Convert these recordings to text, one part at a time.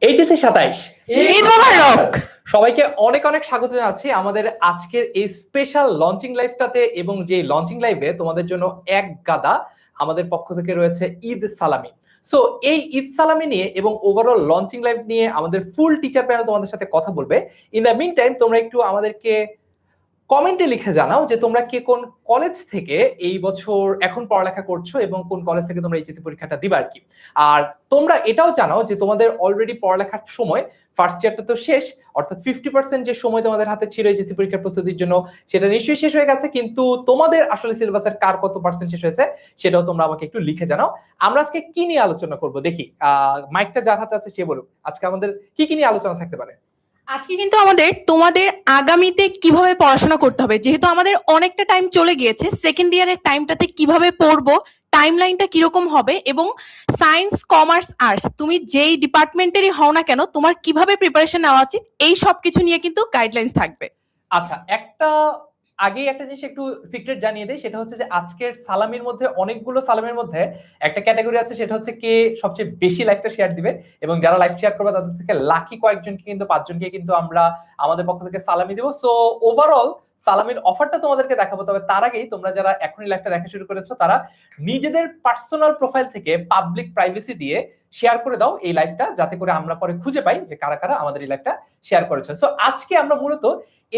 HSC 27 Eid মোবারক। সবাইকে অনেক অনেক স্বাগত জানাচ্ছি আমাদের আজকের এই স্পেশাল লঞ্চিং লাইভটাতে। এবং যে লঞ্চিং লাইভে তোমাদের জন্য এক গাদা আমাদের পক্ষ থেকে রয়েছে ঈদ সালামি। সো এই ঈদ সালামি নিয়ে এবং ওভারঅল লঞ্চিং লাইভ নিয়ে আমাদের ফুল টিচার প্যানেল তোমাদের সাথে কথা বলবে। ইন দ্য মিন টাইম তোমরা একটু আমাদেরকে কমেন্টে লিখে জানাও যে তোমরা কে কোন কলেজ থেকে এই বছর এখন পড়ালেখা করছো এবং কোন কলেজ থেকে তোমরা এইচএসসি পরীক্ষাটা দিবা আর কি। আর তোমরা এটাও জানাও যে তোমাদের অলরেডি পড়ালেখার সময় ফার্স্ট ইয়ারটা তো শেষ, অর্থাৎ 50% যে সময় তোমাদের হাতে ছিল এইচএসসি পরীক্ষার প্রস্তুতির জন্য সেটা নিশ্চয়ই শেষ হয়ে গেছে, কিন্তু তোমাদের আসলে সিলেবাসের কার কত পার্সেন্ট শেষ হয়েছে সেটাও তোমরা আমাকে একটু লিখে জানাও। আমরা আজকে কি নিয়ে আলোচনা করব দেখি, মাইকটা যার হাতে আছে সে বলুক আজকে আমাদের কি নিয়ে আলোচনা থাকতে পারে। আজকে কিন্তু তোমাদের আগামীতে কিভাবে পড়াশোনা করতে হবে, যেহেতু আমাদের অনেকটা টাইম চলে গিয়েছে, সেকেন্ড ইয়ারের টাইমটাতে কিভাবে পড়বো, টাইমলাইনটা কিরকম হবে, এবং সায়েন্স কমার্স আর্টস তুমি যেই ডিপার্টমেন্টেরই হও না কেন তোমার কিভাবে প্রিপারেশন নেওয়া উচিত, এই সব কিছু নিয়ে কিন্তু গাইডলাইন্স থাকবে। আচ্ছা, আগে একটা জিনিস একটু সিক্রেট জানিয়ে দেই, সেটা হচ্ছে যে আজকের সালামির মধ্যে অনেকগুলো সালামের মধ্যে একটা ক্যাটাগরি আছে, সেটা হচ্ছে কে সবচেয়ে বেশি লাইফটা শেয়ার দিবে, এবং যারা লাইফ শেয়ার করবে তাদের থেকে লাকি কয়েকজনকে কিন্তু 5 জনকে কিন্তু আমরা আমাদের পক্ষ থেকে সালামি দেব। সো ওভারঅল সালামির অফারটা তোমাদেরকে দেখাবো, তবে তার আগেই তোমরা যারা এখনই লাইফটা দেখা শুরু করেছো তারা নিজেদের পার্সোনাল প্রোফাইল থেকে পাবলিক প্রাইভেসি দিয়ে শেয়ার করে দাও এই লাইফটা, যাতে করে আমরা পরে খুঁজে পাই যে কারা কারা আমাদের এই লাইফটা শেয়ার করেছে। সো আজকে আমরা মূলত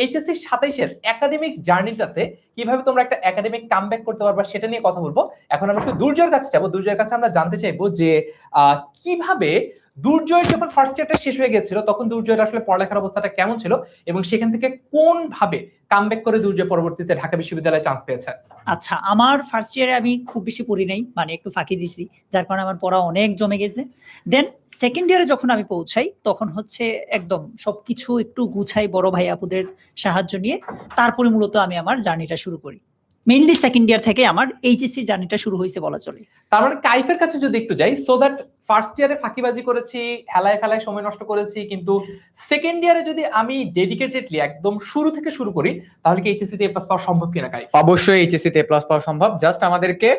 এইচএসসি 27 একাডেমিক জার্নিটাতে কিভাবে তোমরা একটা একাডেমিক কামব্যাক করতে পারবা সেটা নিয়ে কথা বলবো। এখন আমরা একটু দুর্জয়ের কাছে যাবো। দুর্জয়ের কাছে আমরা জানতে চাইবো যে কিভাবে দুর্জয়ের যখন ফার্স্ট ইয়ারটা শেষ হয়ে গেছিল তখন দুর্জয়ের আসলে পড়ালেখার অবস্থাটা কেমন ছিল এবং সেখান থেকে কোন ভাবে কামব্যাক করে দুর্জয় পরবর্তীতে ঢাকা বিশ্ববিদ্যালয়ে চান্স পেয়েছে। আচ্ছা, আমার ফার্স্ট ইয়ারে আমি খুব বেশি পড়ি নাই, মানে একটু ফাঁকি দিছি, যার কারণে আমার পড়া অনেক জমে গেছে। দেন সেকেন্ড ইয়ারে যখন আমি পৌঁছাই তখন হচ্ছে একদম সবকিছু একটু গুছাই বড় ভাই আপুদের সাহায্য নিয়ে, তারপরে মূলত আমি আমার জার্নিটা শুরু করি। মেইনলি সেকেন্ড ইয়ার থেকে আমার এইচএসসি জার্নিটা শুরু হয়েছে বলা চলে। তার মানে কাইফের কাছে যদি একটু যাই, সো দ্যাট ফার্স্ট ইয়ারে ফাঁকিবাজি করেছি, হেলায় ফেলায় সময় নষ্ট করেছি, কিন্তু সেকেন্ড ইয়ারে যদি আমি ডেডিকেটেডলি একদম শুরু থেকে শুরু করি তাহলে কি এইচএসসি তে A+ পাওয়া সম্ভব কিনা? কাইফ অবশ্যই এইচএসসি তে A+ পাওয়া সম্ভব, জাস্ট আমাদেরকে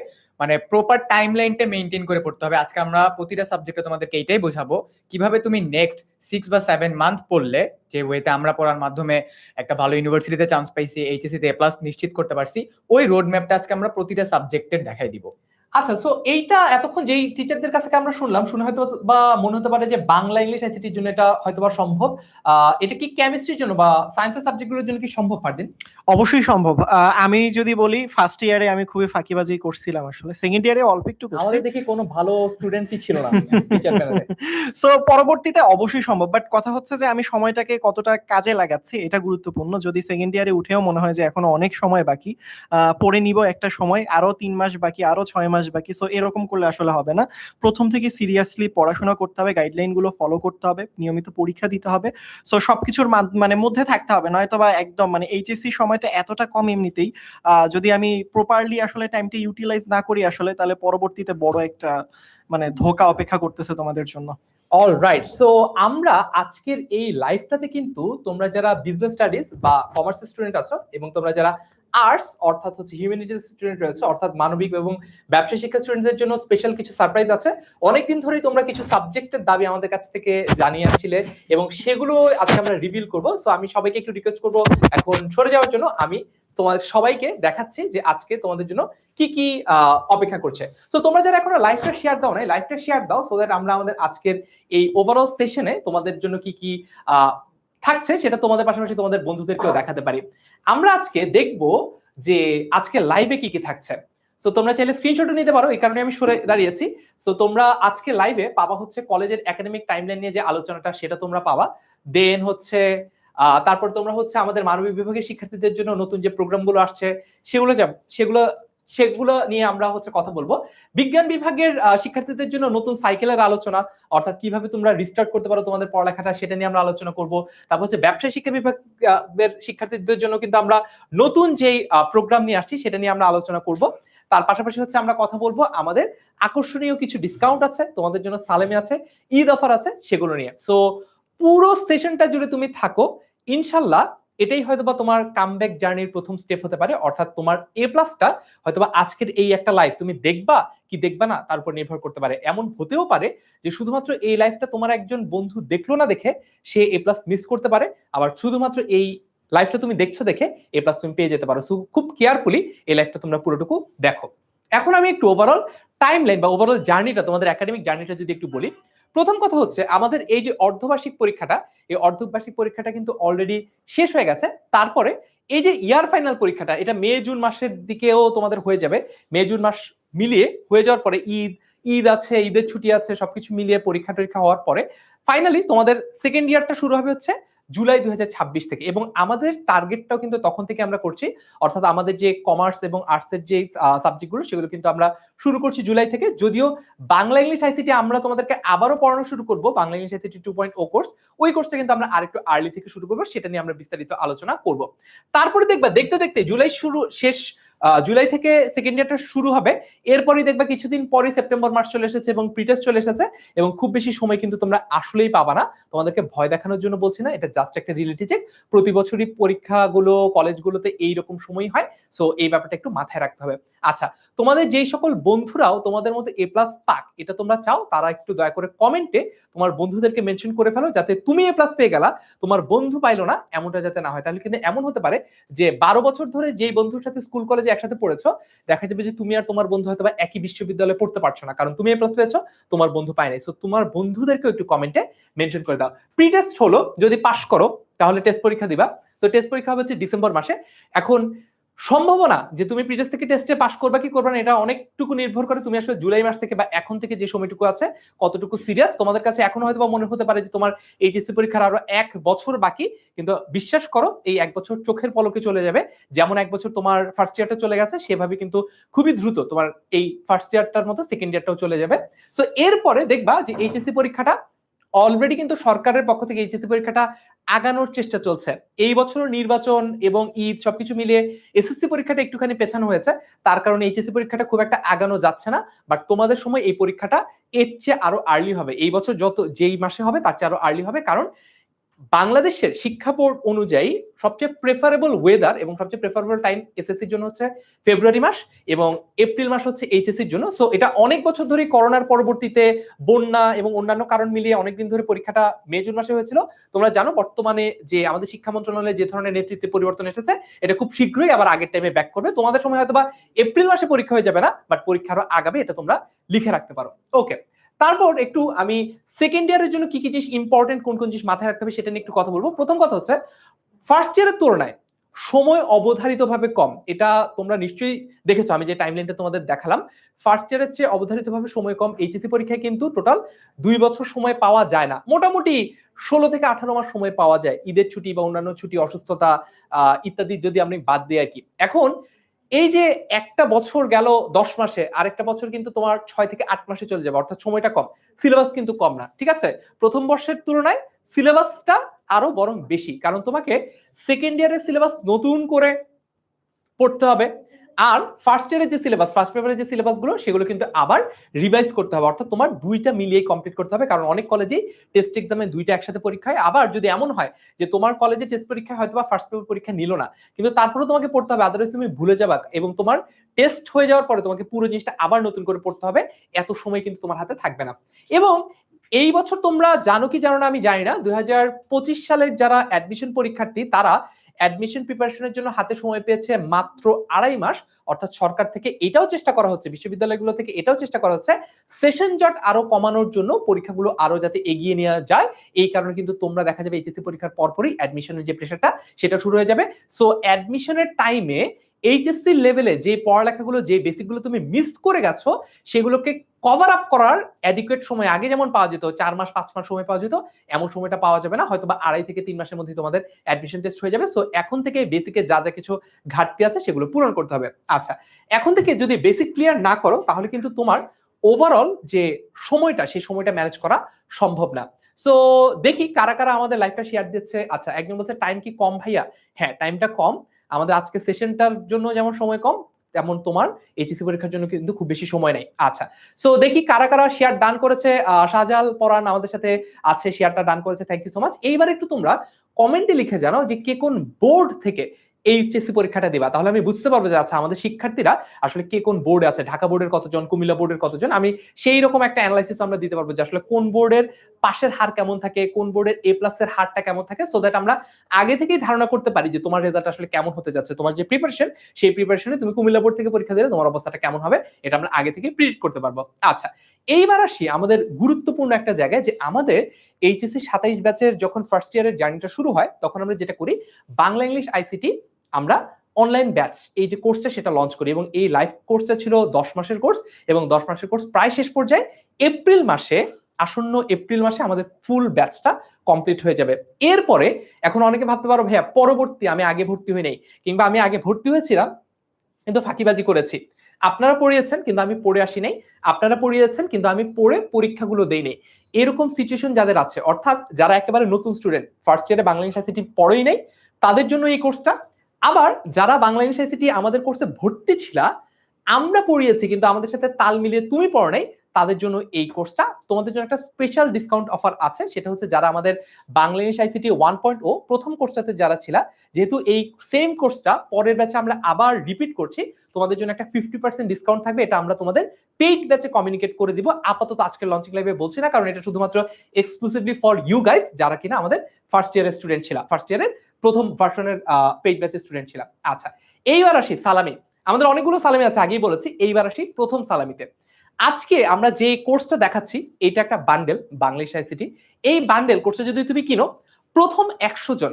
মানে প্রপার টাইমলাইনটা মেইনটেইন করে পড়তে হবে। আজকে আমরা প্রতিটা সাবজেক্টে তোমাদেরকে এইটাই বোঝাবো কিভাবে তুমি নেক্সট 6 বা 7 মান্থ পড়লে, যে ওয়েতে আমরা পড়ার মাধ্যমে একটা ভালো ইউনিভার্সিটিতে চান্স পাইছি, এইচএসসি তে A+ নিশ্চিত করতে পারছি, ওই রোড ম্যাপটা আজকে আমরা প্রতিটা সাবজেক্টের দেখাই দিব। আচ্ছা, সো এইটা এতক্ষণ যেই টিচারদের কাছে আমরা শুনলাম, শুনে হয়তো বা মনে হতে পারে যে বাংলা ইংলিশ আইসিটির জন্য এটা হয়তো বা সম্ভব, এটা কি কেমিস্ট্রির জন্য বা সায়েন্সের সাবজেক্টগুলোর জন্য কি সম্ভব? ফারদিন অবশ্যই সম্ভব। আমি যদি বলি ফার্স্ট ইয়ারে আমি খুবই ফাঁকিবাজি করছিলাম, আসলে সেকেন্ড ইয়ারে অল্প একটু করছি। আমাদের দেখি কোনো ভালো স্টুডেন্টই ছিল না টিচার প্যানেলে। সো পরবর্তীতে অবশ্যই সম্ভব, বাট কথা হচ্ছে যে আমি সময়টাকে কতটা কাজে লাগাচ্ছি এটা গুরুত্বপূর্ণ। যদি সেকেন্ড ইয়ারে উঠেও মনে হয় যে এখনো অনেক সময় বাকি, পড়ে নিব একটা সময়, আরো 3 মাস বাকি, আরো 6 মাস বাকি, সো এরকম করলে আসলে হবে না। প্রথম থেকে সিরিয়াসলি পড়াশোনা করতে হবে, গাইডলাইন গুলো ফলো করতে হবে, নিয়মিত পরীক্ষা দিতে হবে। সো সবকিছুর মানে মধ্যে থাকতে হবে, নয়তো বা একদম মানে এইচএসসি সময়টা এতটা কম এমনিতেই, যদি আমি প্রপারলি আসলে টাইমটা ইউটিলাইজ না করি আসলে, তাহলে পরবর্তীতে বড় একটা মানে ধোঁকা অপেক্ষা করতেছে তোমাদের জন্য। অলরাইট, সো আমরা আজকের এই লাইভটাতে কিন্তু তোমরা যারা বিজনেস স্টাডিজ বা কমার্স স্টুডেন্ট আছো এবং তোমরা যারা আর্টস অর্থাৎ হচ্ছে হিউম্যানিটিজ স্টুডেন্ট রয়েছে, অর্থাৎ মানবিক এবং ব্যবসায় শিক্ষা স্টুডেন্টদের জন্য স্পেশাল কিছু সারপ্রাইজ আছে। অনেকদিন ধরেই তোমরা কিছু সাবজেক্টের দাবি আমাদের কাছ থেকে জানিয়ে আসছিলে এবং সেগুলো আজকে আমরা রিভিল করব। সো আমি সবাইকে একটু রিকোয়েস্ট করব এখন সরে যাওয়ার জন্য। আমি তোমাদের সবাইকে দেখাচ্ছি যে আজকে তোমাদের জন্য কি কি অপেক্ষা করছে। তো তোমরা যারা এখনো লাইভটা শেয়ার দাও না, লাইভটা শেয়ার দাও, সো দ্যাট আমরা আমাদের আজকের এই ওভারঅল সেশনে তোমাদের জন্য কি কি থাকছে সেটা তোমাদের পাশাপাশি তোমাদের বন্ধুদেরকেও দেখাতে পারি। আমরা আজকে দেখব যে আজকে লাইভে কি কি থাকছে। সো তোমরা চাইলে স্ক্রিনশটও নিতে পারো, এই কারণে আমি সরে দাঁড়িয়েছি। সো তোমরা আজকে লাইভে পাবা হচ্ছে কলেজের একাডেমিক টাইমলাইন নিয়ে যে আলোচনাটা সেটা তোমরা পাবা। দেন হচ্ছে তারপর তোমরা হচ্ছে আমাদের মানবিক বিভাগের শিক্ষার্থীদের জন্য নতুন যে প্রোগ্রামগুলো আসছে সেগুলো নিয়ে আমরা হচ্ছে কথা বলবো। বিজ্ঞান বিভাগের শিক্ষার্থীদের জন্য নতুন সাইকেলের আলোচনা, অর্থাৎ কিভাবে তোমরা রিস্টার্ট করতে পারো তোমাদের পড়ালেখাটা, সেটা নিয়ে আমরা আলোচনা করব। তারপর হচ্ছে ব্যবসায় শিক্ষা বিভাগের শিক্ষার্থীদের জন্য কিন্তু আমরা নতুন যেই প্রোগ্রাম নিয়ে আসছি সেটা নিয়ে আমরা আলোচনা করব। তার পাশাপাশি হচ্ছে আমরা কথা বলবো আমাদের আকর্ষণীয় কিছু ডিসকাউন্ট আছে তোমাদের জন্য, সালামি আছে, ঈদ অফার আছে, সেগুলো নিয়ে। সো পুরো সেশনটা জুড়ে তুমি থাকো, ইনশাল্লাহ এটাই হয়তোবা তোমার কামব্যাক জার্নির প্রথম স্টেপ হতে পারে। অর্থাৎ তোমার এ প্লাসটা হয়তোবা আজকের এই একটা লাইফ তুমি দেখবা কি দেখবা না তার উপর নির্ভর করতে পারে। এমন হতেও পারে যে শুধুমাত্র এই লাইফটা তোমার একজন বন্ধু দেখলো না দেখে সে এ প্লাস মিস করতে পারে, আবার শুধুমাত্র এই লাইফটা তুমি দেখছো দেখে এ প্লাস তুমি পেয়ে যেতে পারো। সো খুব কেয়ারফুলি এই লাইফটা তোমরা পুরোটুকু দেখো। এখন আমি একটু ওভারঅল টাইমলাইন বা ওভারঅল জার্নিটা, তোমাদের একাডেমিক জার্নিটা যদি একটু বলি, প্রথম কথা হচ্ছে আমাদের এই যে অর্ধবার্ষিক পরীক্ষাটা, এই অর্ধবার্ষিক পরীক্ষাটা কিন্তু অলরেডি শেষ হয়ে গেছে। তারপরে এই যে ইয়ার ফাইনাল পরীক্ষাটা, এটা মে জুন মাসের দিকেও তোমাদের হয়ে যাবে। মে জুন মাস মিলিয়ে হয়ে যাওয়ার পরে ঈদ আছে, ঈদের ছুটি আছে, সবকিছু মিলিয়ে পরীক্ষা টরীক্ষা হওয়ার পরে ফাইনালি তোমাদের সেকেন্ড ইয়ারটা শুরু হবে হচ্ছে জুলাই 2026 থেকে। এবং আমাদের টার্গেটটাও কিন্তু তখন থেকে আমরা করছি, অর্থাৎ আমাদের যে কমার্স এবং আর্টসের যে সাবজেক্টগুলো সেগুলো কিন্তু আমরা শুরু করছি জুলাই থেকে। যদিও বাংলা ইংলিশ আইসিটি আমরা তোমাদেরকে আবারও পড়ানো শুরু করব, বাংলা ইংলিশ আইসিটি 2.0 কোর্স, ওই কোর্সটা কিন্তু আমরা আরেকটু আর্লি থেকে শুরু করব, সেটা নিয়ে আমরা বিস্তারিত আলোচনা করব। তারপরে দেখবা দেখতে দেখতে জুলাই শুরু শেষ, জুলাই থেকে সেকেন্ড ইয়ারটা শুরু হবে, এরপরই দেখবা কিছুদিন পরে সেপ্টেম্বর মাস চলে এসেছে এবং প্রিটেস্ট চলে এসেছে, এবং খুব বেশি সময় কিন্তু তোমরা আসলেই পাবা না। তোমাদেরকে ভয় দেখানোর জন্য বলছি না, এটা জাস্ট একটা রিয়েলিটি চেক। প্রতি বছরই পরীক্ষাগুলো কলেজগুলোতে এইরকম সময় হয়, সো এই ব্যাপারটা একটু মাথায় রাখতে হবে। আচ্ছা, তোমাদের যেই সকল বন্ধুরাও তোমাদের মধ্যে এ প্লাস পাক এটা তোমরা চাও, তারা একটু দয়া করে কমেন্টে তোমার বন্ধুদেরকে মেনশন করে ফেলো, যাতে তুমি এ প্লাস পেয়ে গেলা তোমার বন্ধু পাইলো না, এমনটা যাতে না হয়। তাহলে কিন্তু এমন হতে পারে যে 12 বছর ধরে যেই বন্ধুর সাথে স্কুল কলেজে একসাথে পড়েছো, দেখা যাবে যে তুমি আর তোমার বন্ধু হয়তো বা একই বিশ্ববিদ্যালয়ে পড়তে পারছো না, কারণ তুমি এ প্লাস পেয়েছো, তোমার বন্ধু পায় নাই। সো তোমার বন্ধুদেরকেও একটু কমেন্টে মেনশন করে দাও। প্রি টেস্ট হলো, যদি পাস করো তাহলে টেস্ট পরীক্ষা দিবা। তো টেস্ট পরীক্ষা হবে হচ্ছে ডিসেম্বর মাসে। এখন সম্ভাবনা যে তুমি প্রি টেস্ট থেকে টেস্টে পাস করবা কি করবা না, এটা অনেকটুকু নির্ভর করে তুমি আসলে জুলাই মাস থেকে বা এখন থেকে যে সময়টুকু আছে কতটুকু সিরিয়াস। তোমাদের কাছে এখন হয়তো বা মনে হতে পারে যে তোমার এইচএসসি পরীক্ষার আরো 1 বছর বাকি, কিন্তু বিশ্বাস করো এই 1 বছর চোখের পলকে চলে যাবে। যেমন 1 বছর তোমার ফার্স্ট ইয়ারটা চলে গেছে, সেভাবে কিন্তু খুবই দ্রুত তোমার এই ফার্স্ট ইয়ারটার মতো সেকেন্ড ইয়ারটাও চলে যাবে। সো এরপরে দেখবা যে এইচএসসি পরীক্ষাটা অলরেডি কিন্তু সরকারের পক্ষ থেকে এইচএসসি পরীক্ষাটা আগানোর চেষ্টা চলছে। এই বছর নির্বাচন এবং ঈদ সবকিছু মিলিয়ে এসএসসি পরীক্ষাটা একটুখানি পেছানো হয়েছে, তার কারণে এইচএসসি পরীক্ষাটা খুব একটা আগানো যাচ্ছে না। বাট তোমাদের সময় এই পরীক্ষাটা এর চেয়ে আরো আর্লি হবে, এই বছর যত যেই মাসে হবে তার চেয়ে আরো আর্লি হবে। কারণ বাংলাদেশের শিক্ষা বোর্ড অনুযায়ী সবচেয়ে প্রেফারেবল ওয়েদার এবং সবচেয়ে প্রেফারেবল টাইম এসএসসির জন্য হচ্ছে ফেব্রুয়ারি মাস এবং এপ্রিল মাস হচ্ছে এইচএসসির জন্য। সো এটা অনেক বছর ধরে করোনার পরবর্তীতে বন্যা এবং অন্যান্য কারণ মিলিয়ে অনেকদিন ধরে পরীক্ষাটা মে জুন মাসে হয়েছিল। তোমরা জানো বর্তমানে যে আমাদের শিক্ষা মন্ত্রণালয়ে যে ধরনের নেতৃত্বে পরিবর্তন এসেছে, এটা খুব শীঘ্রই আবার আগের টাইমে ব্যাক করবে। তোমাদের সময় হয়তো বা এপ্রিল মাসে পরীক্ষা হয়ে যাবে না, বাট পরীক্ষা আরো আগাবে, এটা তোমরা লিখে রাখতে পারো। ওকে, তারপর একটু আমি সেকেন্ড ইয়ারের জন্য কি কি জিনিস ইম্পর্টেন্ট, কোন কোন জিনিস মাথায় রাখতে হবে সেটা নিয়ে একটু কথা বলবো। প্রথম কথা হচ্ছে ফার্স্ট ইয়ারের তুলনায় সময় অবধারিতভাবে কম। এটা তোমরা নিশ্চয়ই দেখেছো, আমি যে টাইমলাইনটা তোমাদের দেখালাম, ফার্স্ট ইয়ারের চেয়ে অবধারিতভাবে সময় কম। এইচএসসি পরীক্ষায় কিন্তু টোটাল 2 বছর সময় পাওয়া যায় না, মোটামুটি 16 থেকে 18 মাস সময় পাওয়া যায়, ঈদের ছুটি বা অন্যান্য ছুটি, অসুস্থতা ইত্যাদি যদি আমি বাদ দিই আর কি। এখন এই যে একটা বছর গেল 10 মাসে, আরেকটা বছর কিন্তু তোমার 6 থেকে 8 মাসে চলে যাবে, অর্থাৎ সময়টা কম, সিলেবাস কিন্তু কম না, ঠিক আছে? প্রথম বর্ষের তুলনায় সিলেবাসটা আরো বরং বেশি, কারণ তোমাকে সেকেন্ড ইয়ারের সিলেবাস নতুন করে পড়তে হবে, আর ফার্স্ট ইয়ারের যে সিলেবাস, ফার্স্ট পেপারের যে সিলেবাসগুলো সেগুলো কিন্তু আবার রিভাইজ করতে হবে। অর্থাৎ তোমার দুইটা মিলিয়ে কমপ্লিট করতে হবে, কারণ অনেক কলেজেই টেস্ট এক্সামে দুইটা একসাথে পরীক্ষা হয়। আবার যদি এমন হয় যে তোমার কলেজে টেস্ট পরীক্ষা হয়তো বা ফার্স্ট পেপার পরীক্ষা নিল না, কিন্তু তারপরেও তোমাকে পড়তে হবে, আদারওয়াইজ তুমি ভুলে যাবা এবং তোমার টেস্ট হয়ে যাওয়ার পরে তোমাকে পুরো জিনিসটা আবার নতুন করে পড়তে হবে, এত সময় কিন্তু তোমার হাতে থাকবে না। এবং এই বছর তোমরা জানো কি জানো না আমি জানি না, 2025 সালের যারা অ্যাডমিশন পরীক্ষার্থী তারা অ্যাডমিশন প্রিপারেশনের জন্য হাতে সময় পেয়েছে মাত্র 2.5 মাস। অর্থাৎ সরকার থেকে এটাও চেষ্টা করা হচ্ছে, বিশ্ববিদ্যালয়গুলো থেকে এটাও চেষ্টা করা হচ্ছে সেশন জট আরো কমানোর জন্য, পরীক্ষাগুলো আরো যাতে এগিয়ে নেওয়া যায়। এই কারণে কিন্তু তোমরা দেখা যাবে এইচএসসি পরীক্ষার পরপরই অ্যাডমিশনের যে প্রেশারটা সেটা শুরু হয়ে যাবে। সো অ্যাডমিশনের টাইমে এইচএসসি লেভেলে যে পড়ালেখাগুলো, যে বেসিকগুলো তুমি মিস করে গেছো, সেগুলোকে কভার আপ করার অ্যাডিকুয়েট সময় আগে যেমন পাওয়া যেত 4 মাস 5 মাস সময় পাওয়া যেত, এমন সময়টা পাওয়া যাবে না, হয়তো বা 2.5 থেকে 3 মাসের মধ্যে তোমাদের অ্যাডমিশন টেস্ট হয়ে যাবে। সো এখন থেকে বেসিকে যা যা কিছু ঘাটতি আছে সেগুলো পূরণ করতে হবে। আচ্ছা, এখন থেকে যদি বেসিক ক্লিয়ার না করো তাহলে কিন্তু তোমার ওভারঅল যে সময়টা, সেই সময়টা ম্যানেজ করা সম্ভব না। সো দেখি কারা কারা আমাদের লাইভটা শেয়ার দিচ্ছে। আচ্ছা, একজন বলছে টাইম কি কম ভাইয়া? হ্যাঁ, টাইমটা কম, আমাদের আজকে সেশনটার জন্য যেমন সময় কম, তেমন তোমার এইচএসসি পরীক্ষার জন্য কিন্তু খুব বেশি সময় নাই। আচ্ছা, সো দেখি কারা কারা শেয়ার ডান করেছে। শাহজাল পরান আমাদের সাথে আছে, শেয়ারটা ডান করেছে, থ্যাংক ইউ সো মাচ। এইবার একটু তোমরা কমেন্টে লিখে জানাও যে কে কোন বোর্ড থেকে এইচএসসি পরীক্ষাটা দিবা, তাহলে আমি বুঝতে পারবো যে আচ্ছা আমাদের শিক্ষার্থীরা আসলে কে কোন বোর্ডে আছে, ঢাকা বোর্ডের কতজন, কুমিল্লা বোর্ডের কতজন, আমি সেই রকম একটা অ্যানালাইসিস আমরা দিতে পারবো যে আসলে কোন বোর্ডের পাশের হার কেমন থাকে, কোন বোর্ডের এ প্লাসের হারটা কেমন থাকে, সো দ্যাট আমরা আগে থেকেই ধারণা করতে পারি যে তোমার রেজাল্ট আসলে কেমন হতে যাচ্ছে, তোমার যে প্রিপারেশন সেই প্রিপারেশনে তুমি কুমিল্লা বোর্ড থেকে পরীক্ষা দিলে তোমার অবস্থাটা কেমন হবে এটা আমরা আগে থেকে প্রিডিক্ট করতে পারবো। আচ্ছা, এইবার আসি আমাদের গুরুত্বপূর্ণ একটা জায়গায়, যে আমাদের এইচএসসি 27 ব্যাচের যখন ফার্স্ট ইয়ারের জার্নিটা শুরু হয় তখন আমরা যেটা করি, বাংলা ইংলিশ আইসিটি আমরা অনলাইন ব্যাচ এই যে কোর্সটা সেটা লঞ্চ করি, এবং এই লাইভ কোর্সটা ছিল 10 মাসের কোর্স, এবং 10 মাসের কোর্স প্রায় শেষ পর্যায়ে আসন্ন এপ্রিল মাসে আমাদের ফুল ব্যাচটা কমপ্লিট হয়ে যাবে। এরপরে এখন অনেকে ভাবতে পারো ভাইয়া পরবর্তী আমি আগে ভর্তি হই নাই, কিংবা আমি আগে ভর্তি হয়েছিলাম কিন্তু ফাঁকিবাজি করেছি। আপনারা পড়িয়েছেন কিন্তু আমি পড়ে আসি নাই, আপনারা পড়িয়েছেন কিন্তু আমি পড়ে পরীক্ষাগুলো দেই নাই, এরকম সিচুয়েশন যাদের আছে, অর্থাৎ যারা একেবারে নতুন স্টুডেন্ট, ফার্স্ট ইয়ারে বাংলা ইংলিশ আইসিটি পড়েই নাই, তাদের জন্য এই কোর্সটা। আবার যারা বাংলা ইংলিশ আইসিটি আমাদের কোর্সে ভর্তি ছিলা, আমরা পড়িয়েছি কিন্তু আমাদের সাথে তাল মিলিয়ে তুমি পড়ো নাই, তাদের জন্য এই কোর্সটা। তোমাদের জন্য একটা স্পেশাল ডিসকাউন্ট অফার আছে, সেটা হচ্ছে যারা আমাদের বাংলা ইংলিশ আইসিটি 1.0 প্রথম কোর্সটাতে যারা ছিলা, যেহেতু এই সেম কোর্সটা পরের ব্যাচে আমরা আবার রিপিট করছি, তোমাদের জন্য একটা 50% ডিসকাউন্ট থাকবে। এটা আমরা তোমাদের পেইড ব্যাচে কমিউনিকেট করে দিব। আপাতত আজকের লঞ্চিং লাইভে বলছি না, কারণ এটা শুধুমাত্র এক্সক্লুসিভলি ফর ইউ গাইস যারা কিনা আমাদের ফার্স্ট ইয়ারের স্টুডেন্ট ছিল, ফার্স্ট ইয়ারের প্রথম ভার্সনের পেইড ব্যাচের স্টুডেন্ট ছিল। আচ্ছা, এইবার আসি সালামি। আমাদের অনেকগুলো সালামি আছে, আগেই বলেছি। এইবার আসি প্রথম সালামিতে। আজকে আমরা যে কোর্সটা দেখাচ্ছি এটা একটা বান্ডেল, বাংলাদেশ আইসিটি। এই বান্ডেল কোর্সে যদি তুমি কিনো, প্রথম 100 জন,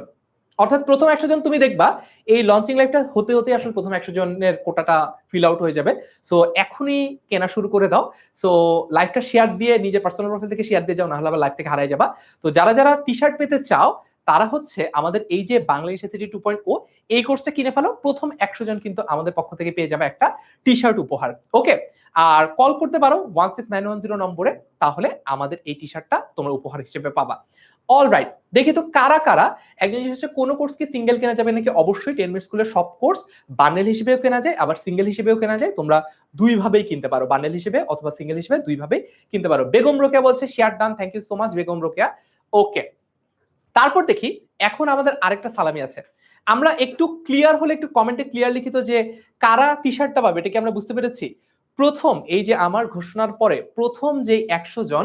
অর্থাৎ প্রথম 100 জন তুমি দেখবা এই লঞ্চিং লাইভটা হতে হতে আসলে প্রথম 100 জনের কোটাটা ফিল আউট হয়ে যাবে। সো এখনই কেনা শুরু করে দাও। সো লাইভটা শেয়ার দিয়ে, নিজের পার্সোনাল প্রোফাইল থেকে শেয়ার দিয়ে যাও, না হলে আবার লাইভ থেকে হারাই যাবা। তো যারা যারা টি শার্ট পেতে চাও তারা হচ্ছে আমাদের এই যে বাংলাদেশ আইসিটি 2.0 এই কোর্সটা কিনে ফেলো। প্রথম 100 জন কিন্তু আমাদের পক্ষ থেকে পেয়ে যাবে একটা টি শার্ট উপহার। ওকে, আর কল করতে পারো 16910 নম্বরে, তাহলে আমাদের এই টি শার্টটা তোমরা উপহার হিসেবে পাবা। অলরাইট, দেখি তো কারা কারা। একজন জিনিস হচ্ছে কোন কোর্স কি সিঙ্গেল কেনা যাবে নাকি? অবশ্যই 10 মিনিট স্কুলের সব কোর্স বান্ডেল হিসেবেও কেনা যায়, আবার সিঙ্গেল হিসেবেও কেনা যায়। তোমরা দুই ভাবেই কিনতে পারো, বান্ডেল হিসেবে অথবা সিঙ্গেল হিসেবে, দুই ভাবেই কিনতে পারো। বেগম রোকেয়া বলছে share done, thank you so much Begum Rokeya. Okay, তারপর দেখি এখন আমাদের আরেকটা সালামি আছে। আমরা একটু ক্লিয়ার হলে একটু কমেন্টে ক্লিয়ার লিখিত যে কারা টি শার্টটা পাবে, এটা কি আমরা বুঝতে পেরেছি? প্রথম এই যে আমার ঘোষণার পরে প্রথম যে 100 জন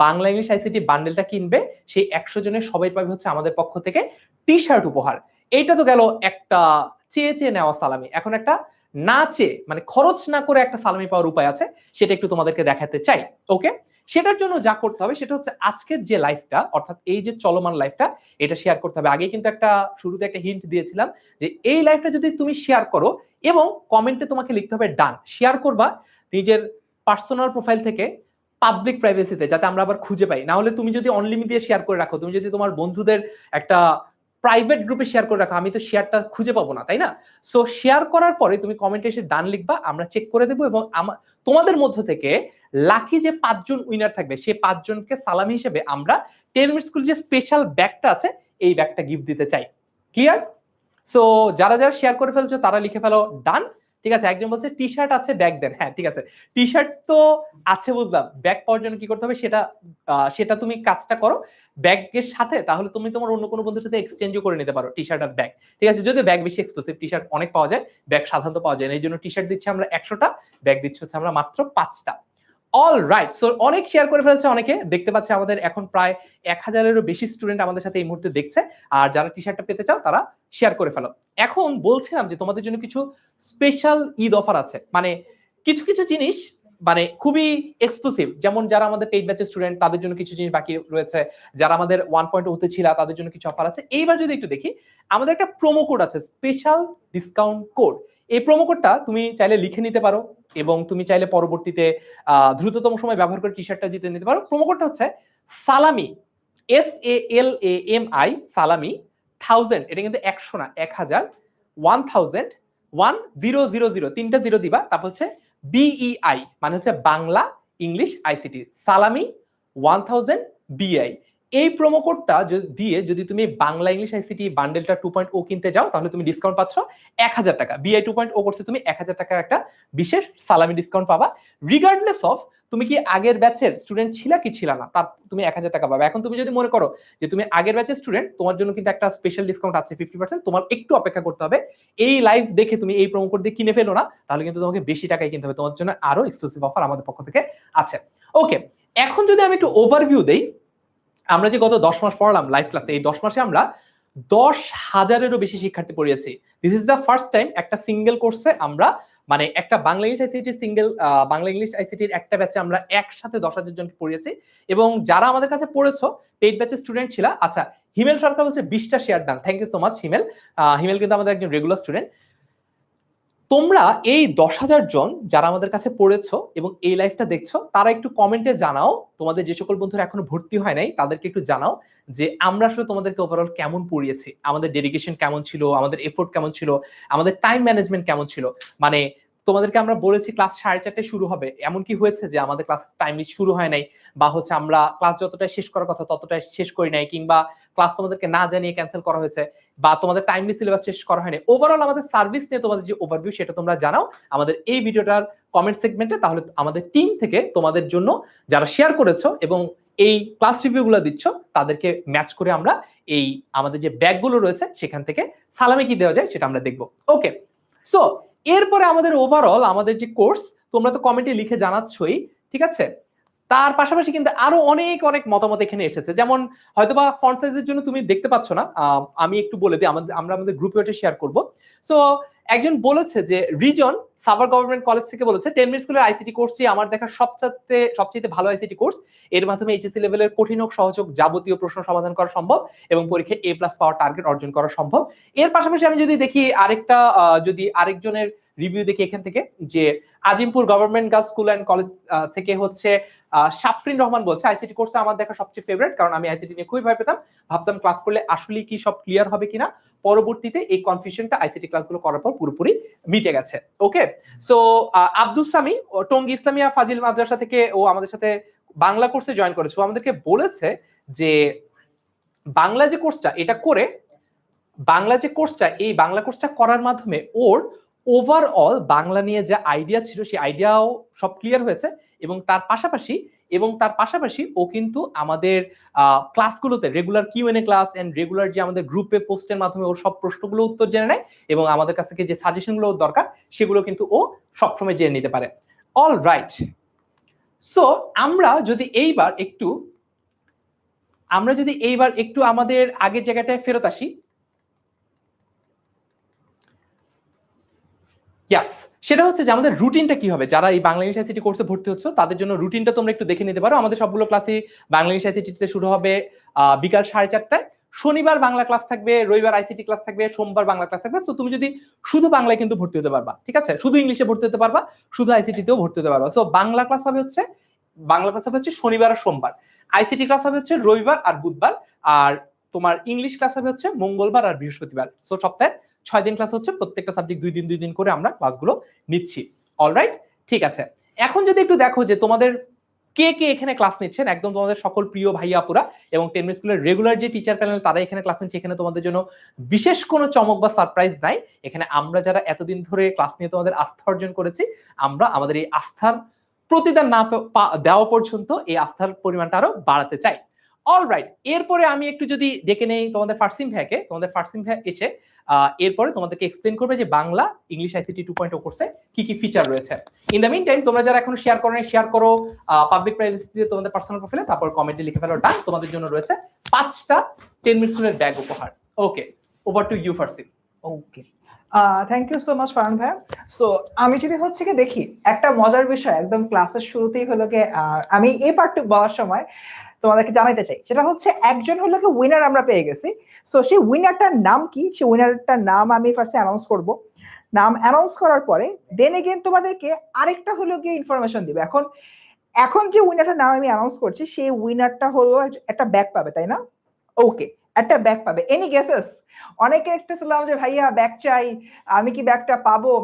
বাংলা ইংলিশ আইসিটি বান্ডেলটা কিনবে, সেই 100 জনের সবাই পাবে হচ্ছে আমাদের পক্ষ থেকে টি শার্ট উপহার। এইটা তো গেল একটা চেয়ে চেয়ে নেওয়া সালামি। এখন একটা না চেয়ে, মানে খরচ না করে একটা সালামি পাওয়ার উপায় আছে, সেটা একটু তোমাদেরকে দেখাতে চাই। ওকে, সেটার জন্য যা করতে হবে সেটা হচ্ছে আজকের যে লাইভটা, অর্থাৎ এই যে চলমান লাইভটা, এটা শেয়ার করতে হবে। আগে কিন্তু একটা শুরুতে একটা হিন্ট দিয়েছিলাম যে এই লাইভটা যদি তুমি শেয়ার করো এবং কমেন্টে তোমাকে লিখতে হবে ডান। শেয়ার করবা নিজের পার্সোনাল প্রোফাইল থেকে পাবলিক প্রাইভেসিতে, যাতে আমরা আবার খুঁজে পাই। না হলে তুমি যদি অনলিমিট দিয়ে শেয়ার করে রাখো, তুমি যদি তোমার বন্ধুদের একটা প্রাইভেট গ্রুপে শেয়ার করে রাখো, আমি তো শেয়ারটা খুঁজে পাবো না, তাই না? সো শেয়ার করার পরে তুমি কমেন্টে এসে ডান লিখবা, আমরা চেক করে দেবো, এবং তোমাদের মধ্য থেকে লাকি যে 5 জন উইনার থাকবে সেই 5 জনকে সালামি হিসেবে আমরা 10 মিনিট স্কুল যে স্পেশাল ব্যাগটা আছে এই ব্যাগটা গিফট দিতে চাই। ক্লিয়ার? সো যারা যারা শেয়ার করে ফেলছো তারা লিখে ফেলো ডান। ঠিক আছে, একজন বলছে টি শার্ট আছে ব্যাগ দেন। হ্যাঁ ঠিক আছে, টি শার্ট তো আছে বুঝলাম, ব্যাগ পাওয়ার জন্য কি করতে হবে সেটা তুমি কাজটা করো ব্যাগের সাথে, তাহলে তুমি তোমার অন্য কোনো বন্ধুর সাথে এক্সচেঞ্জও করে নিতে পারো টি শার্ট আর ব্যাগ। ঠিক আছে, যদি ব্যাগ বেশি এক্সক্লুসিভ, টি শার্ট অনেক পাওয়া যায়, ব্যাগ সাধারণত পাওয়া যায় না, এই জন্য টি শার্ট দিচ্ছি আমরা 100টা, ব্যাগ দিচ্ছি হচ্ছে আমরা মাত্র 5টা। অল রাইট, সো অনেক শেয়ার করে ফেলছে অনেকে, দেখতে পাচ্ছে আমাদের এখন প্রায় 1000-এরও বেশি স্টুডেন্ট আমাদের সাথে এই মুহূর্তে দেখছে। আর যারা টি শার্টটা পেতে চাও তারা শেয়ার করে ফেলো। এখন বলছিলাম যে তোমাদের জন্য কিছু স্পেশাল ঈদ অফার আছে, মানে কিছু কিছু জিনিস মানে খুবই এক্সক্লুসিভ। যেমন যারা আমাদের পেইড ব্যাচের স্টুডেন্ট তাদের জন্য কিছু জিনিস বাকি রয়েছে, যারা আমাদের 1.0 হতে ছিল তাদের জন্য কিছু অফার আছে। এইবার যদি একটু দেখি, আমাদের একটা প্রোমো কোড আছে, স্পেশাল ডিসকাউন্ট কোড। এই প্রোমো কোডটা তুমি চাইলে লিখে নিতে পারো এবং তুমি চাইলে পরবর্তীতে দ্রুততম সময় ব্যবহার করে টি শার্টটা জিতে নিতে পারো। প্রোমো কোডটা হচ্ছে সালামি, SALAMI, সালামি 1000, এটা কিন্তু 100 না, 1000, 1000, 1000, 3টা 0 দিবা, তারপর হচ্ছে BEI মানে হচ্ছে বাংলা ইংলিশ আইসিটি, সালামি 1000 BEI। এই প্রোমো কোডটা দিয়ে যদি তুমি বাংলা ইংলিশ আইসিটি বান্ডেলটা 2.0 কিনতে যাও তাহলে তুমি ডিসকাউন্ট পাচ্ছ 1000 টাকা। বিআই 2.0 কোর্সে তুমি 1000 টাকার একটা বিশেষ সালামি ডিসকাউন্ট পাবা, রিগার্ডলেস অফ তুমি কি আগের ব্যাচের স্টুডেন্ট ছিলা কি ছিল না, তার তুমি 1000 টাকা পাবে। এখন তুমি যদি মনে করো যে তুমি আগের ব্যাচের স্টুডেন্ট, তোমার জন্য কিন্তু একটা স্পেশাল ডিসকাউন্ট আছে 50%, তোমার একটু অপেক্ষা করতে হবে। এই লাইভ দেখে তুমি এই প্রোমো কোড দিয়ে কিনে ফেলো না, তাহলে কিন্তু তোমাকে বেশি টাকায় কিনতে হবে। তোমার জন্য আরো এক্সক্লুসিভ অফার আমাদের পক্ষ থেকে আছে। ওকে, এখন যদি আমি একটু ওভারভিউ দেই, আমরা যে গত 10 মাস পড়ালাম লাইভ ক্লাসে, এই 10 মাসে আমরা 10,000-এরও বেশি শিক্ষার্থী পড়িয়েছি। This is the first time একটা সিঙ্গেল কোর্সে আমরা মানে একটা Bangla English ICT Bangla English আইসিটির একটা ব্যাচে আমরা একসাথে 10,000 জনকে পড়িয়েছি। এবং যারা আমাদের কাছে পড়েছো পেইড ব্যাচের স্টুডেন্ট ছিল, আচ্ছা হিমেল সরকার বলছে 20টা share done, thank you so much Himel. Himel কিন্তু আমাদের একজন রেগুলার স্টুডেন্ট। তোমরা এই 10,000 জন যারা আমাদের কাছে পড়েছো এবং এই লাইভটা দেখছো, তারা একটু কমেন্টে জানাও, তোমাদের যে সকল বন্ধুরা এখনো ভর্তি হয় নাই তাদেরকে একটু জানাও যে আমরা আসলে তোমাদেরকে ওভারঅল কেমন পড়িয়েছি, আমাদের ডেডিকেশন কেমন ছিল, আমাদের এফোর্ট কেমন ছিল, আমাদের টাইম ম্যানেজমেন্ট কেমন ছিল। মানে তোমাদেরকে আমরা বলেছি ক্লাস 4:30টায় শুরু হবে, এমন কি হয়েছে যে আমাদের ক্লাস টাইমলি শুরু হয় নাই, বা হচ্ছে আমরা ক্লাস যতটা শেষ করার কথা ততটা শেষ করি নাই, কিংবা ক্লাস তোমাদেরকে না জানিয়ে ক্যান্সেল করা হয়েছে, বা তোমাদের টাইমলি সিলেবাস শেষ করা হয়নি। ওভারঅল আমাদের সার্ভিস নিয়ে তোমাদের যে ওভারভিউ সেটা তোমরা জানাও আমাদের এই ভিডিওটার কমেন্ট সেগমেন্টে, তাহলে আমাদের টিম থেকে তোমাদের জন্য যারা শেয়ার করেছো এবং এই ক্লাস রিভিউগুলো দিচ্ছ তাদেরকে ম্যাচ করে আমরা এই আমাদের যে ব্যাগগুলো রয়েছে সেখান থেকে সালামি কি দেওয়া যায় সেটা আমরা দেখব। ওকে, সো এরপরে আমাদের ওভারঅল আমাদের যে কোর্স, তোমরা তো কমেন্টে লিখে জানাচ্ছই, ঠিক আছে। তার পাশাপাশি কিন্তু আরো অনেক অনেক মতামত এখানে এসেছে, যেমন হয়তোবা ফন্ট সাইজের জন্য তুমি দেখতে পাচ্ছ না, আমি একটু বলে দিই, আমরা আমাদের গ্রুপে ওটা শেয়ার করব। সো একজন বলেছে যে রিজন সাভার গভর্নমেন্ট কলেজ থেকে বলেছে 10 মিনিট স্কুলের আইসিটি কোর্সটি আমার দেখা সবচেয়ে ভালো আইসিটি কোর্স। এর মাধ্যমে এইচএসসি লেভেলের কঠিন হোক সহজ হোক যাবতীয় প্রশ্ন সমাধান করা সম্ভব এবং পরীক্ষায় A+ পাওয়ার টার্গেট অর্জন করা সম্ভব। এর পাশাপাশি আমি যদি দেখি যদি আরেকজনের রিভিউ দেখি এখান থেকে, যে Azimpur government girls school and college থেকে হচ্ছে সাফরিন রহমান বলছে আইসিটি কোর্সে আমার দেখা সবচেয়ে ফেভারিট, কারণ আমি আইসিটি নিয়ে খুবই ভয় পেতাম, ভাবতাম ক্লাস করলে আসলে কি সব ক্লিয়ার হবে কিনা, পরবর্তীতে এই কনফিউশনটা আইসিটি ক্লাসগুলো করার পর পুরোপুরি মিটে গেছে। ওকে, সো আব্দুল সামি টঙ্গী ইসলামিয়া ফাজিল মাদ্রাসা থেকে ও আমাদের সাথে বাংলা কোর্সে জয়েন করেছে, ও আমাদেরকে বলেছে যে বাংলা যে কোর্সটা এটা করে এই বাংলা কোর্সটা করার মাধ্যমে ওর ওভারঅল বাংলা নিয়ে যে আইডিয়া ছিল সেই আইডিয়াও সব ক্লিয়ার হয়েছে। এবং তার পাশাপাশি ও কিন্তু আমাদের ক্লাসগুলোতে regular Q n A class and regular যে আমাদের গ্রুপে পোস্টের মাধ্যমে ওর সব প্রশ্নগুলো উত্তর জেনে নেয় এবং আমাদের কাছ থেকে যে সাজেশনগুলো দরকার সেগুলো কিন্তু ও সবসময় জেনে নিতে পারে। অল রাইট, সো আমরা যদি এইবার একটু আমাদের আগের জায়গাটায় ফেরত আসি। ইয়াস, সেটা হচ্ছে যে আমাদের রুটিনটা কি হবে, যারা এই বাংলা ইংলিশ আইসিটি কোর্সে ভর্তি হচ্ছে তাদের জন্য রুটিনটা তোমরা একটু দেখে নিতে পারো। আমাদের সবগুলো ক্লাসই বাংলা ইংলিশ আইসিটিতে শুরু হবে বিকাল 4:30টায়। শনিবার বাংলা ক্লাস থাকবে, রবিবার আইসিটি ক্লাস থাকবে, সোমবার বাংলা ক্লাস থাকবে। তো তুমি যদি শুধু বাংলায় কিন্তু ভর্তি হতে পারবা, ঠিক আছে, শুধু ইংলিশে ভর্তি হতে পারবা, শুধু আইসিটিতেও ভর্তি হতে পারবা। সো বাংলা ক্লাস হবে হচ্ছে শনিবার আর সোমবার, আইসিটি ক্লাস হবে হচ্ছে রবিবার আর বুধবার, আর তোমার ইংলিশ ক্লাস হবে হচ্ছে মঙ্গলবার আর বৃহস্পতিবার। সো সপ্তাহে 6 দিন ক্লাস হচ্ছে, প্রত্যেকটা সাবজেক্ট 2 দিন করে আমরা ক্লাসগুলো নিচ্ছি। অলরাইট, ঠিক আছে। এখন যদি একটু দেখো যে তোমাদের কে এখানে ক্লাস নিচ্ছেন, একদম তোমাদের সকল প্রিয় ভাইয়া আপুরা এবং 10 মিনিট স্কুলের রেগুলার যে টিচার প্যানেল তারা এখানে ক্লাস নিচ্ছে। এখানে তোমাদের জন্য বিশেষ কোনো চমক বা সারপ্রাইজ নাই। এখানে আমরা যারা এতদিন ধরে ক্লাস নিয়ে তোমাদের আস্থা অর্জন করেছি, আমরা আমাদের এই আস্থার প্রতিদান না দেওয়া পর্যন্ত এই আস্থার পরিমাণটা আরো বাড়াতে চাই। অলরাইট, এরপরে আমি একটু যদি ডেকে নেই তোমাদের ফারসিম ভাইয়া এসে এরপরে তোমাদেরকে এক্সপ্লেন করবে যে বাংলা ইংলিশ আইসিটি 2.0 কোর্সে কি কি ফিচার রয়েছে। ইন দ্য মিন টাইম তোমরা যারা এখনো শেয়ার করো শেয়ার করো পাবলিক প্রাইভেসিতে তোমাদের পার্সোনাল প্রোফাইলে, তারপর কমেন্টে লিখে ফেলো ডান। তোমাদের জন্য রয়েছে 5টা 10 মিনিট স্কুলের ব্যাগ উপহার। Okay, over to you Farsim. Okay, thank you so much Farhan ভাই। সো আমি যদি হচ্ছে কি দেখি একটা মজার বিষয় একদম ক্লাসের শুরুতেই হলো কি, আমি এই পার্টটুকু বলার সময় তোমাদেরকে জানাইতে চাই, সেটা হচ্ছে একজন হলো কি উইনার আমরা পেয়ে গেছি। সো সেই উইনারটার নাম কি, সেই উইনারটার নাম আমি ফার্স্টে অ্যানাউন্স করব। নাম অ্যানাউন্স করার পরে দেন এগেইন তোমাদেরকে আরেকটা হলো কি ইনফরমেশন দিবে। এখন যে উইনারটার নাম আমি অ্যানাউন্স করছি সেই উইনারটা হলো একটা ব্যাগ পাবে, তাই না? ওকে, একটা ব্যাগ পাবে। Any guesses? অনেকে দেখতেছিলাম যে ভাইয়া ব্যাগ চাই, আমি কি ব্যাগটা পাবো?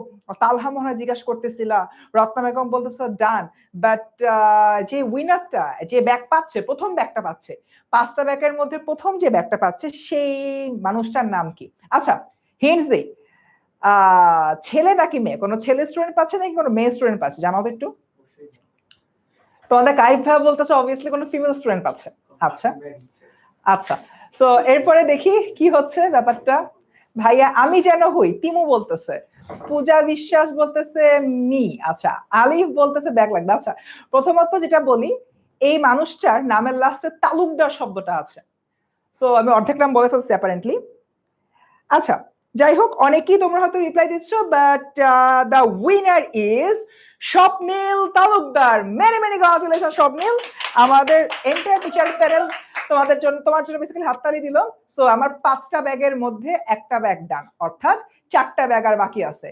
তালহা মনে হয় জিজ্ঞাসা করতেছিলা, রত্না বেগম বলতেছে ডান। বাট যে উইনারটা যে ব্যাগ পাচ্ছে, প্রথম ব্যাগটা 5টা ব্যাগের মধ্যে প্রথম যে ব্যাগটা পাচ্ছে সেই মানুষটার নাম কি? আচ্ছা, হিন্টস দেই, ছেলে নাকি মেয়ে? কোনো ছেলে স্টুডেন্ট পাচ্ছে নাকি কোনো মেয়ে স্টুডেন্ট পাচ্ছে, জানাও তো একটু। তোমাদের কাইফ ভাই বলতেছে অবভিয়াসলি কোনো ফিমেল স্টুডেন্ট পাচ্ছে। আচ্ছা আচ্ছা, সো এরপরে দেখি কি হচ্ছে ব্যাপারটা। ভাইয়া আমি যেন হই, তিমু বলতেছে, পূজা বিশ্বাস বলতেছে মি, আচ্ছা আলিফ বলতেছে ব্যাগ লাগবে। আচ্ছা, প্রথমত যেটা বলি, এই মানুষটার নামের লাস্টে তালুকদার শব্দটা আছে, সো আমি অর্ধেক নাম বলে ফেলছি অ্যাপারেন্টলি। আচ্ছা, যাই হোক, অনেকেই তোমরা হয়তো রিপ্লাই দিচ্ছ, but the winner is Swapnil Talukdar. Many many congratulation Swapnil, আমাদের এন্টায়ার টিচার প্যানেল তোমার জন্য বেসিক্যালি হাততালি দিল। সো আমার 5টা ব্যাগের মধ্যে একটা ব্যাগ ডান, অর্থাৎ 4টা ব্যাগ আর বাকি আছে।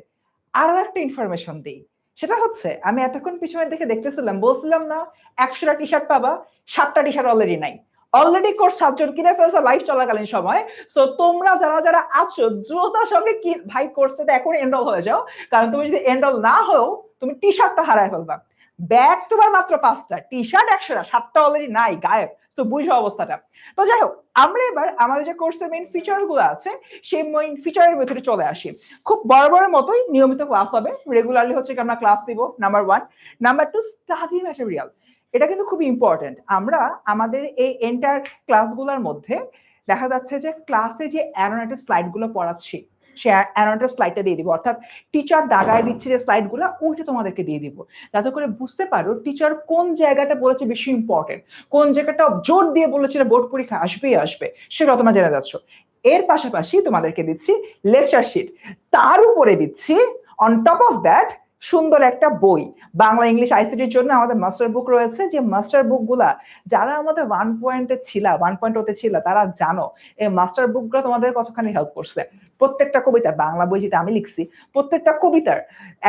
আরো একটা ইনফরমেশন দিই, সেটা হচ্ছে আমি এতক্ষণ পিছনের দিকে দেখতেছিলাম, বলছিলাম না 100টা টি শার্ট পাবা, 7টা টি শার্ট অলরেডি নাই, অলরেডি কোর্স 7 জন কিনে ফেলছে লাইভ চলাকালীন সময়। সো তোমরা যারা আছো দ্রুততার সঙ্গে কি ভাই কোর্সে এখন এনরোল হয়ে যাও, কারণ তুমি যদি এনরোল না হও তুমি টি শার্টটা হারায় ফেলবা। ব্যাগ তোমার মাত্র 5টা, টি শার্ট 100টা, 7টা অলরেডি নাই, গায়েব। তো বুঝো অবস্থাটা। তো যাই হোক, আমরা এবার আমাদের যে কোর্সের মেইন ফিচার গুলো আছে সেই মেইন ফিচারের ভিতরে চলে আসি। খুব বড় মতোই নিয়মিত ক্লাস হবে, রেগুলারলি হচ্ছে আমরা ক্লাস দিব, নাম্বার 1। Number 2, study material. এটা কিন্তু খুব ইম্পর্টেন্ট। আমরা আমাদের এই এন্টার ক্লাসগুলোর মধ্যে দেখা যাচ্ছে যে ক্লাসে যে অ্যানোটেড স্লাইডগুলো পড়াচ্ছি সে অ্যানোটেড স্লাইডটা দিয়ে দিব, অর্থাৎ টিচার দাগায় দিচ্ছে যে স্লাইডগুলো ওইটা তোমাদেরকে দিয়ে দিব, যাতে করে বুঝতে পারো টিচার কোন জায়গাটা বলেছে বেশি ইম্পর্টেন্ট, কোন জায়গাটা জোর দিয়ে বলেছে বোর্ড পরীক্ষা আসবে সেটা তোমরা জেনে যাচ্ছ। এর পাশাপাশি তোমাদেরকে দিচ্ছি লেকচার শিট, তার উপরে দিচ্ছি অন টপ অফ দ্যাট সুন্দর একটা বই। বাংলা ইংলিশ আইসিটির জন্য আমাদের মাস্টার বুক রয়েছে, যে মাস্টার বুকগুলা যারা আমাদের 1.0 ছিল তারা জানো এই মাস্টার বুকগুলো তোমাদের কতখানি হেল্প করছে। প্রত্যেকটা কবিতা, বাংলা বই যেটা আমি লিখছি প্রত্যেকটা কবিতার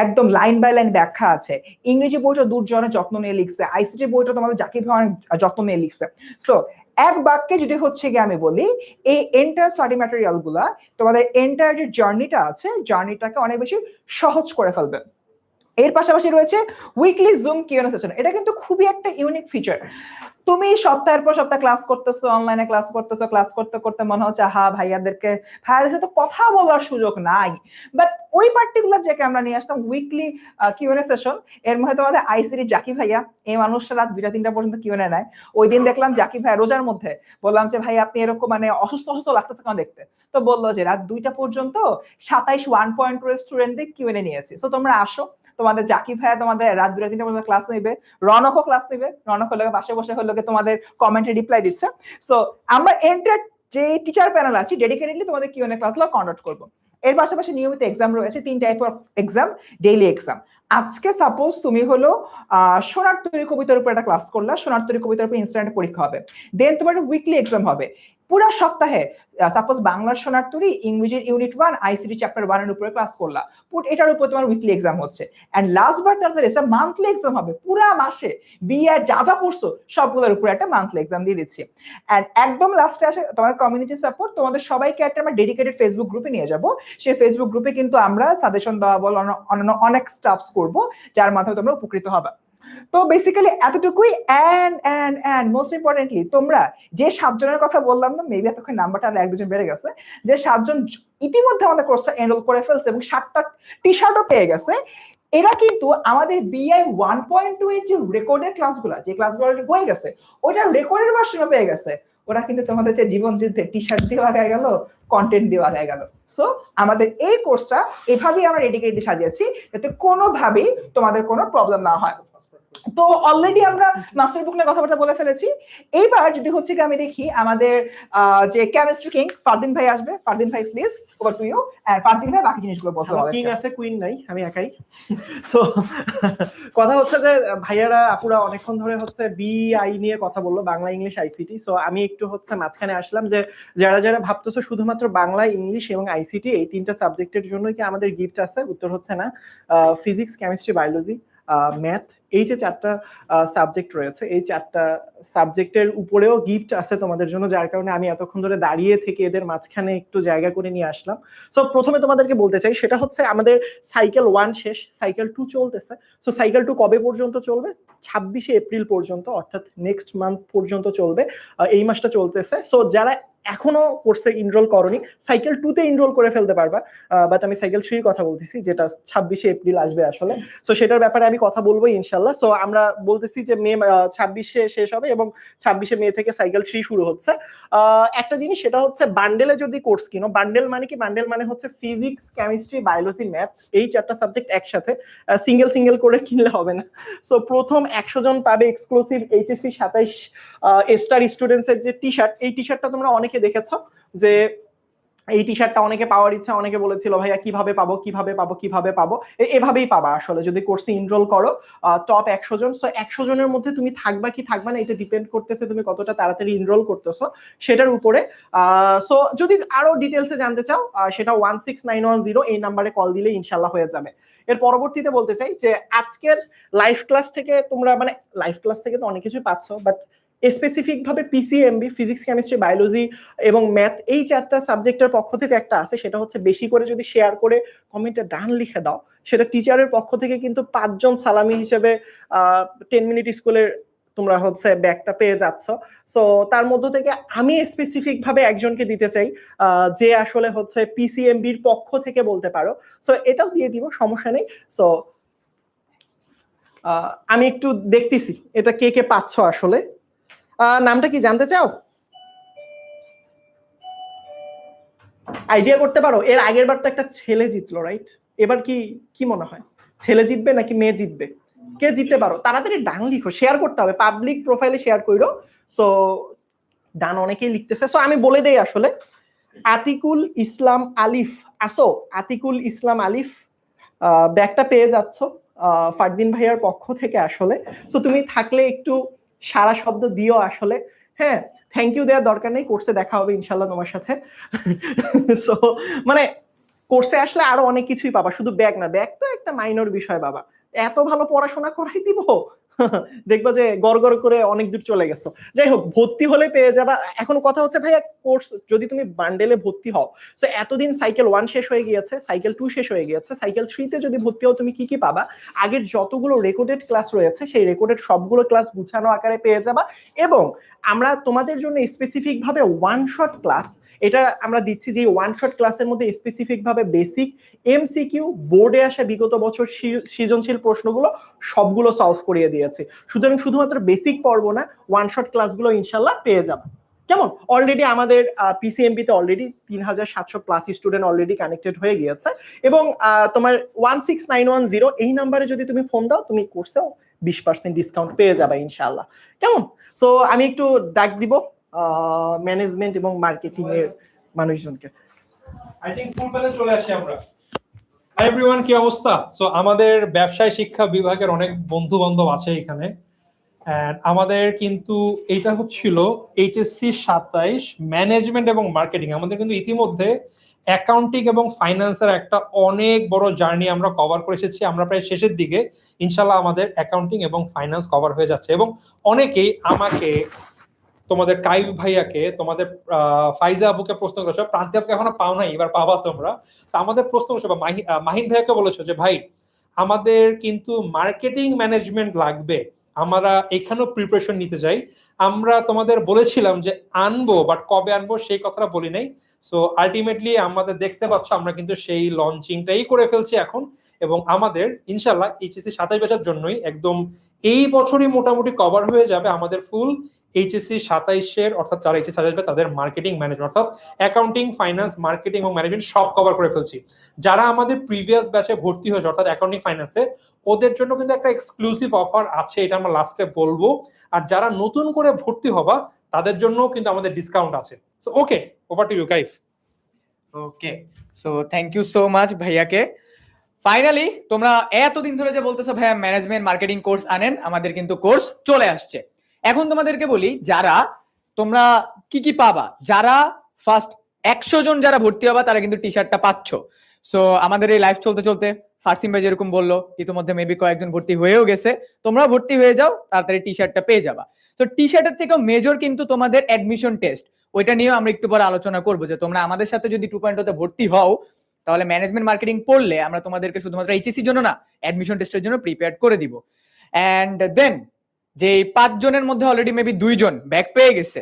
একদম লাইন বাই লাইন ব্যাখ্যা আছে। ইংরেজি বইটা দুর্জনের যত্ন নিয়ে লিখছে, আইসিটি বইটা তোমাদের জাকির ভাই যত্ন নিয়ে লিখছে। সো এক বাক্যে যদি হচ্ছে গিয়ে আমি বলি, এই এন্টায়ার স্টাডি ম্যাটেরিয়াল গুলা তোমাদের এন্টায়ার যে জার্নিটা আছে জার্নিটাকে অনেক বেশি সহজ করে ফেলবে। এর পাশাপাশি রয়েছে উইকলি জুম কিউএনএ সেশন। এটা কিন্তু খুবই একটা ইউনিক ফিচার। তুমি সপ্তাহের পর সপ্তাহ ক্লাস করতেছো, অনলাইনে ক্লাস করতেছো, ক্লাস করতে করতে মনে হচ্ছে ভাইয়াদের সাথে কথা বলার সুযোগ নাই, বাট ওই পার্টিকুলার জায়গায় আমরা নিয়ে আসতাম উইকলি কিউএনএ সেশন। এর মধ্যে তোমাদের আইসিটি জাকি ভাইয়া, এই মানুষটা রাত 2টা-3টা পর্যন্ত কিউএনএ নেয়। ওই দিন দেখলাম জাকি ভাইয়া রোজার মধ্যে, বললাম যে ভাই আপনি এরকম অসুস্থ লাগতেছে কেন দেখতে, তো বললো যে রাত 2টা পর্যন্ত 27 1.2 স্টুডেন্টদের কিউএনএ নিয়েছি। তো তোমরা আসো, তোমাদের জাকি ভাইয়া তোমাদের রাত 2টা-3টা পর্যন্ত ক্লাস নেবে, রনকও ক্লাস নেবে, রনক হলো পাশে বসে হলো তোমাদের কমেন্টে রিপ্লাই দিচ্ছে। সো আমরা এন্টার যে টিচার প্যানেল আছে ডেডিকেটেডলি তোমাদের কিউএনএ ক্লাসগুলো কন্ডাক্ট করবো। এর পাশাপাশি নিয়মিত এক্সাম রয়েছে, 3 type of exam, daily exam. আজকে সাপোজ তুমি হলো সোনার তৈরি কবিতার উপর একটা ক্লাস করলা, সোনার তৈরি কবিতার উপর ইনস্ট্যান্ট পরীক্ষা হবে, দেন তোমার উইকলি এক্সাম হবে পুরো সপ্তাহে। সাপোজ বাংলার সোনার তৈরি, ইংরেজির ইউনিট 1, আইসিটি চ্যাপ্টার 1 এর উপরে ক্লাস করলা, এটার উপর তোমার উইকলি এক্সাম হচ্ছে। And last but not the least, monthly exam হবে পুরো মাসে, বিএ যা পড়ছো সবগুলোর উপর একটা মান্থলি এক্সাম দিয়ে দিচ্ছি। এন্ড একদম লাস্টে আসে তোমাদের কমিউনিটি সাপোর্ট। তোমাদের সবাইকে একটা আমরা ডেডিকেটেড ফেসবুক গ্রুপে নিয়ে যাব, সেই ফেসবুক গ্রুপে কিন্তু আমরা সাজেশন দেওয়া বল অন্যান্য অনেক স্টাফস করব, যার মাধ্যমে তোমরা উপকৃত হবে। তো বেসিক্যালি এতটুকুই। এন্ড মোস্ট ইম্পর্টেন্টলি, তোমরা যে 7 জনের কথা বললাম না, মেবি এতক্ষণ নাম্বারটা আর 1-2 জন বেড়ে গেছে, যে 7 জন ইতিমধ্যে আমাদের কোর্সটা এনরোল করে ফেলছে এবং 7টা টি শার্টও পেয়ে গেছে, এরা কিন্তু আমাদের বিআই 1.2 এর যে রেকর্ডের ক্লাসগুলো, যে ক্লাসগুলো হয়ে গেছে ওইটার রেকর্ডের ভার্সনও পেয়ে গেছে। ওরা কিন্তু তোমাদের যে জীবন যুদ্ধে টি শার্ট দেওয়া হয়ে গেল, কন্টেন্ট দেওয়া হয়ে গেল। সো আমাদের এই কোর্সটা এভাবেই আমরা ডেডিকেটেডলি সাজিয়েছি যাতে কোনোভাবেই তোমাদের কোনো প্রবলেম না হয়। তো অলরেডি আমরা মাস্টার বুক নিয়ে কথাবার্তা বলে ফেলেছি। এইবার যদি হচ্ছে কি আমি দেখি আমাদের যে কেমিস্ট্রি কিং ফারদিন ভাই আসবে। ফারদিন ভাই প্লিজ ওভার টু ইউ। আর ফারদিন ভাই বাকি জিনিসগুলো বলতে হবে। কিং আছে, কুইন নাই, আমি একাই। সো কথা হচ্ছে যে ভাইয়ারা আপুরা অনেকক্ষণ ধরে হচ্ছে বিআই নিয়ে কথা বললো, বাংলা ইংলিশ আইসিটি। সো আমি একটু হচ্ছে মাঝখানে আসলাম যে যারা ভাবতেছো শুধুমাত্র বাংলা ইংলিশ এবং আইসিটি এই 3টা সাবজেক্টের জন্য কি আমাদের গিফট আছে, উত্তর হচ্ছে না। ফিজিক্স, কেমিস্ট্রি, বায়োলজি, ম্যাথ এই যে 4টা সাবজেক্ট রয়েছে, এই 4টা সাবজেক্টের উপরেও গিফট আছে তোমাদের জন্য, যার কারণে আমি এতক্ষণ ধরে দাঁড়িয়ে থেকে এদের মাঝখানে একটু জায়গা করে নিয়ে আসলাম। সো প্রথমে তোমাদেরকে বলতে চাই সেটা হচ্ছে আমাদের সাইকেল 1 শেষ, সাইকেল 2 চলতেছে। সো সাইকেল 2 কবে পর্যন্ত চলবে? 26শে এপ্রিল পর্যন্ত, অর্থাৎ নেক্সট মান্থ পর্যন্ত চলবে। এই মাসটা চলতেছে। সো যারা এখনো কোর্সে এনরোল করনি, সাইকেল 2 তে এনরোল করে ফেলতে পারবা, বাট আমি সাইকেল 3 এর কথা বলতেছি, যেটা 26শে এপ্রিল আসবে আসলে। সো সেটার ব্যাপারে আমি কথা বলবো ইনশাল্লাহ। সো আমরা বলতেছি যে মে 26শে শেষ হবে এবং 26শে মে থেকে সাইকেল 3 শুরু হচ্ছে। একটা জিনিস সেটা হচ্ছে বান্ডেলে যদি কোর্স কিনো, বান্ডেল মানে কি? বান্ডেল মানে হচ্ছে ফিজিক্স, কেমিস্ট্রি, বায়োলজি, ম্যাথ, এই 4টা সাবজেক্ট একসাথে, সিঙ্গেল সিঙ্গেল করে কিনলে হবে না। সো প্রথম 100 জন পাবে এক্সক্লুসিভ এইচএসসি 27 স্টার স্টুডেন্টস এর যে টি শার্ট। এই টি শার্টটা তোমরা অনেকে দেখেছো যে এই টি শার্টটা অনেকে পাওয়ার ইচ্ছা, অনেকে বলেছিল ভাইয়া কিভাবে পাবো কিভাবে পাবো কিভাবে পাবো। এভাবেই পাবা আসলে যদি কোর্সে এনরোল করো। টপ 100 জন। সো 100 জনের মধ্যে তুমি থাকবা কি থাকবা না, এটা ডিপেন্ড করতেছে তুমি কতটা তাড়াতাড়ি এনরোল করতেছো সেটার উপরে। সো যদি আরো ডিটেলসে জানতে চাও, সেটা 16910 এই নাম্বারে কল দিলে ইনশাল্লাহ হয়ে যাবে। এর পরবর্তীতে বলতে চাই যে আজকের লাইভ ক্লাস থেকে তোমরা, মানে লাইভ ক্লাস থেকে তো অনেক কিছুই পাচ্ছ, বাট স্পেসিফিক ভাবে পিসিএমবি, ফিজিক্স, কেমিস্ট্রি, বায়োলজি এবং ম্যাথ, এই 4টা সাবজেক্টের পক্ষ থেকে একটা আছে, সেটা হচ্ছে বেশি করে যদি শেয়ার করে কমেন্টে ডান লিখে দাও, সেটা টিচারের পক্ষ থেকে কিন্তু 5 জন সালামি হিসেবে 10 মিনিট স্কুলের তোমরা হচ্ছে ব্যাগটা পেয়ে যাচ্ছ। সো তার মধ্য থেকে আমি স্পেসিফিক ভাবে একজনকে দিতে চাই, যে আসলে হচ্ছে পিসিএমবির পক্ষ থেকে বলতে পারো। সো এটাও দিয়ে দিব, সমস্যা নেই। সো আমি একটু দেখতেছি এটা কে কে পাচ্ছ আসলে। নামটা কি জানতে চাও? আইডিয়া করতে পারো? এর আগের বার তো একটা ছেলে জিতলো, রাইট? এবার কি মনে হয়, ছেলে জিতবে নাকি মেয়ে জিতবে? কে জিততে পারো? তাড়াতাড়ি ডান লিখো, শেয়ার করতে হবে, পাবলিক প্রোফাইলে শেয়ার করো। সো ডান অনেকেই লিখতেছে। সো আমি বলে দেই আসলে, আতিকুল ইসলাম আলিফ আসো, আতিকুল ইসলাম আলিফ ব্যাগটা পেয়ে যাচ্ছ ফারদিন ভাইয়ার পক্ষ থেকে আসলে। সো তুমি থাকলে একটু সারা শব্দ দিও আসলে। হ্যাঁ, থ্যাংক ইউ দেওয়ার দরকার নেই, কোর্সে দেখা হবে ইনশাল্লাহ তোমার সাথে। সো মানে কোর্সে আসলে আরো অনেক কিছুই পাবা, শুধু ব্যাগ না, ব্যাগ তো একটা মাইনর বিষয় বাবা, এত ভালো পড়াশোনা করাই দিব দেখবা যে গড় করে অনেক দূর চলে গেছো। যাই হোক, ভর্তি হলে পেয়ে যাবা। এখন কথা হচ্ছে ভাইয়া কোর্স যদি তুমি বান্ডেলে ভর্তি হও, সো এতদিন সাইকেল 1 শেষ হয়ে গিয়েছে, সাইকেল 2 শেষ হয়ে গিয়েছে, সাইকেল 3 তে যদি ভর্তি হও তুমি কি পাবা? আগের যতগুলো রেকর্ডেড ক্লাস রয়েছে সেই রেকর্ডেড সবগুলো ক্লাস গুছানো আকারে পেয়ে যাবা। এবং আমরা তোমাদের জন্য স্পেসিফিক ভাবে ওয়ান শট ক্লাস, এটা আমরা দিচ্ছি, যে ওয়ান শট ক্লাসের মধ্যে স্পেসিফিক ভাবে বেসিক, এমসিকিউ, বোর্ডে আসা বিগত বছর সৃজনশীল প্রশ্নগুলো সবগুলো সলভ করিয়ে দিয়েছি। সুতরাং শুধুমাত্র বেসিক পড়বো না, ওয়ান শট ক্লাসগুলো ইনশাল্লাহ পেয়ে যাবে। কেমন? অলরেডি আমাদের পিসিএমবি তে already 3700 plus student already connected হয়ে গিয়েছে। এবং তোমার 16910 এই নাম্বারে যদি তুমি ফোন দাও, তুমি কোর্সেও 20% ডিসকাউন্ট পেয়ে যাবে ইনশাল্লাহ। কেমন? সো আমি একটু ডাক দিব ম্যানেজমেন্ট এবং মার্কেটিং এর মানুষজনকে। আই থিংক ফুল প্যানেল চলে আসি আমরা। হাই এভরিওয়ান, কি অবস্থা? সো আমাদের ব্যবসায় শিক্ষা বিভাগের অনেক বন্ধু বান্ধব আছে এখানে। এন্ড আমাদের কিন্তু এইটা হচ্ছিল এইচএসসি 27 ম্যানেজমেন্ট এবং মার্কেটিং। আমাদের কিন্তু ইতিমধ্যে অ্যাকাউন্টিং এবং ফাইন্যান্সের একটা অনেক বড় জার্নি আমরা কভার করে এসেছি। আমরা প্রায় শেষের দিকে, ইনশাল্লাহ আমাদের অ্যাকাউন্টিং এবং ফাইন্যান্স কভার হয়ে যাচ্ছে। এবং অনেকেই আমাকে, তোমাদের কাইফ ভাইয়াকে, তোমাদের ফাইজা আবুকে প্রশ্ন করেছো, প্রান্তি আপুকে এখনো পাও নাই, এবার পাবা তোমরা। আমাদের প্রশ্ন করেছো, বা মাহিন ভাইয়াকে বলেছো যে ভাই আমাদের কিন্তু মার্কেটিং ম্যানেজমেন্ট লাগবে, আমরা এখানেও প্রিপারেশন নিতে চাই। আমরা তোমাদের বলেছিলাম যে আনবো, বাট কবে আনবো সেই কথাটা বলি নাই। সো আলটিমেটলি আমাদের দেখতে পাচ্ছ আমরা কিন্তু সেই লঞ্চিংটাই করে ফেলছি এখন। এবং আমাদের ইনশাল্লাহ এইচএসসি 27 ব্যাচের জন্যই একদম এই বছরই মোটামুটি কভার হয়ে যাবে আমাদের ফুল এইচএসসি 27 অর্থাৎ যারা এইচএসসি 27 তাদের মার্কেটিং ম্যানেজমেন্ট, অর্থাৎ অ্যাকাউন্টিং, ফাইন্যান্স, মার্কেটিং এবং ম্যানেজমেন্ট সব কভার করে ফেলছি। যারা আমাদের প্রিভিয়াস ব্যাচে ভর্তি হয়েছে অর্থাৎ অ্যাকাউন্টিং ফাইন্যান্সে, ওদের জন্য কিন্তু একটা এক্সক্লুসিভ অফার আছে, এটা আমরা লাস্টে বলবো। আর যারা নতুন করে ভর্তি হবা তাদের জন্য কিন্তু আমাদের ডিসকাউন্ট আছে। So okay, over to you Kaif. Okay, so thank you so much ভাইয়াকে। ফাইনালি তোমরা এতদিন ধরে যে বলতেছো ভাইয়া ম্যানেজমেন্ট মার্কেটিং কোর্স আনেন, আমাদের কিন্তু কোর্স চলে আসছে। এখন তোমাদেরকে বলি যারা তোমরা কি পাবা। যারা ফার্স্ট 100 জন যারা ভর্তি হবা তারা কিন্তু টি শার্টটা পাচ্ছ। সো আমাদের এই লাইফ চলতে চলতে ফারসিম ভাই যেরকম বললো ইতিমধ্যে মেবি কয়েকজন ভর্তি হয়েও গেছে, তোমরা ভর্তি হয়ে যাও, তাড়াতাড়ি টি শার্টটা পেয়ে যাবা। তো টি শার্টের থেকেও মেজর কিন্তু তোমাদের অ্যাডমিশন টেস্ট, ওইটা নিয়েও আমরা একটু পরে আলোচনা করবো যে তোমরা আমাদের সাথে যদি 2.0 তে ভর্তি হও তাহলে ম্যানেজমেন্ট মার্কেটিং পড়লে আমরা তোমাদেরকে শুধুমাত্র এইচএসসির জন্য না, অ্যাডমিশন টেস্টের জন্য প্রিপেয়ার করে দিব। অ্যান্ড দেন যে 5 জনের মধ্যে অলরেডি মেবি 2 জন ব্যাক পেয়ে গেছে,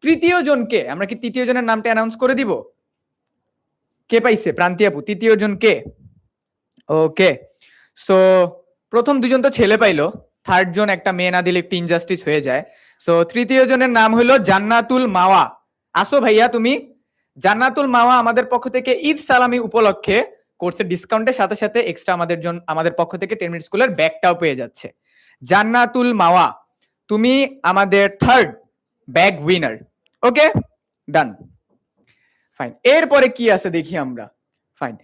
তৃতীয় জনকে আমরা কি তৃতীয় জনের নামটা অ্যানাউন্স করে দিব? কে পাইছে? প্রান্তি আপু, তৃতীয় জন কে? ওকে, সো প্রথম 2 জন তো ছেলে পাইলো, থার্ড জন একটা মেয়ে না দিলে একটু ইনজাস্টিস হয়ে যায়। সো তৃতীয় জনের নাম হলো জান্নাতুল মাওয়া। আসো ভাইয়া তুমি। জান্নাতুল মাওয়া আমাদের পক্ষ থেকে ঈদ সালামি উপলক্ষে কোর্সের ডিসকাউন্টের সাথে সাথে এক্সট্রা আমাদের পক্ষ থেকে 10 মিনিট স্কুলের ব্যাগটাও পেয়ে যাচ্ছে। জান্নাতুল মাওয়া, তুমি আমাদের থার্ড ব্যাগ উইনার। ওকে, ডান, ফাইন। এরপরে কি আছে দেখি আমরা। ফাইন,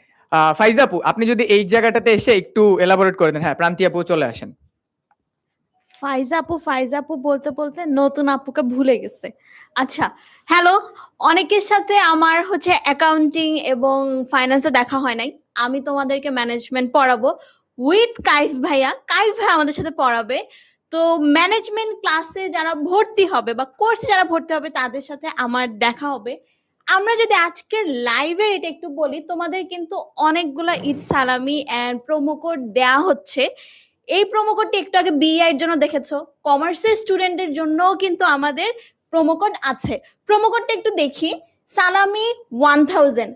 ফাইজা আপু আপনি যদি এই জায়গাটাতে এসে একটু এলাবোরেট করে দেন। হ্যাঁ, প্রান্তি আপু চলে আসেন। ফাইজা আপু বলতে বলতে নতুন আপুকে ভুলে গেছে। আচ্ছা, হ্যালো, অনেকের সাথে আমার হচ্ছে অ্যাকাউন্টিং এবং ফাইন্যান্সে দেখা হয় নাই। আমি তোমাদেরকে ম্যানেজমেন্ট পড়াবো উইথ কাইফ ভাইয়া। কাইফ ভাইয়া আমাদের সাথে পড়াবে। তো ম্যানেজমেন্ট ক্লাসে যারা ভর্তি হবে বা কোর্সে যারা ভর্তি হবে তাদের সাথে আমার দেখা হবে। আমরা যদি আজকের লাইভের এটা একটু বলি, তোমাদের কিন্তু অনেকগুলা ঈদ সালামি অ্যান্ড প্রোমো কোড দেয়া হচ্ছে। এই প্রোমো কোডটি একটু আগে বিআই এর জন্য দেখেছো, কমার্সের স্টুডেন্টের জন্যও কিন্তু আমাদের প্রোমো কোড আছে। প্রোমো কোডটা একটু দেখি, সালামি 1000।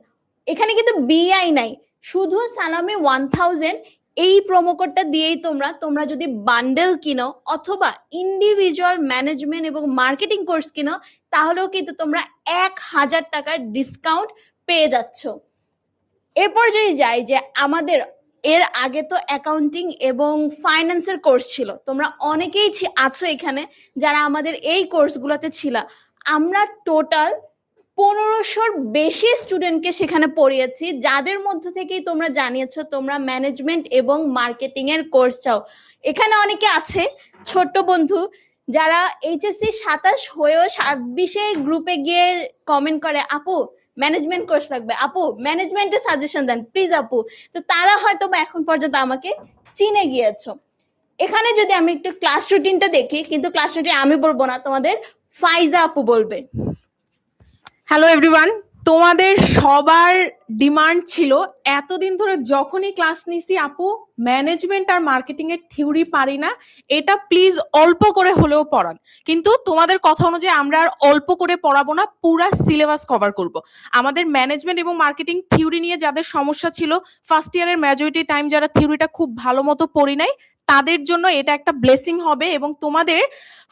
এখানে কিন্তু বিআই নাই, শুধু সালামি 1000। এই প্রোমো কোডটা দিয়েই তোমরা যদি বান্ডেল কিনো অথবা ইন্ডিভিজুয়াল ম্যানেজমেন্ট এবং মার্কেটিং কোর্স কিনো তাহলেও কিন্তু তোমরা 1000 টাকার ডিসকাউন্ট পেয়ে যাচ্ছ। এরপর যদি যাই যে আমাদের এর আগে তো অ্যাকাউন্টিং এবং ফাইন্যান্সের কোর্স ছিল, তোমরা অনেকেই আছো এখানে যারা আমাদের এই কোর্সগুলোতে ছিল। আমরা টোটাল 1500-র বেশি স্টুডেন্টকে সেখানে পড়িয়েছি, যাদের মধ্য থেকেই তোমরা জানিয়েছো তোমরা ম্যানেজমেন্ট এবং মার্কেটিং এর কোর্স চাও। এখানে অনেকে আছে ছোট্ট বন্ধু যারা এইচএসসি 27 হয়েও 26-এর গ্রুপে গিয়ে কমেন্ট করে, আপু ম্যানেজমেন্ট কোর্স লাগবে, আপু ম্যানেজমেন্টের সাজেশন দেন প্লিজ আপু। তো তারা হয়তো বা এখন পর্যন্ত আমাকে চিনে গিয়েছো। এখানে যদি আমি একটু ক্লাস রুটিনটা দেখি, কিন্তু ক্লাস রুটিন আমি বলবো না, তোমাদের ফাইজা আপু বলবে। হ্যালো এভরিওয়ান, তোমাদের সবার ডিমান্ড ছিল এতদিন ধরে যখনই ক্লাস নিছি আপু ম্যানেজমেন্ট আর মার্কেটিং এর থিওরি পারি না, এটা প্লিজ অল্প করে হলেও পড়ান। কিন্তু তোমাদের কথা অনুযায়ী আমরা আর অল্প করে পড়াবো না, পুরা সিলেবাস কভার করব। আমাদের ম্যানেজমেন্ট এবং মার্কেটিং থিওরি নিয়ে যাদের সমস্যা ছিল, ফার্স্ট ইয়ারের মেজরিটি টাইম যারা থিওরিটা খুব ভালো মতো পড়ি নাই, তাদের জন্য এটা একটা ব্লেসিং হবে এবং তোমাদের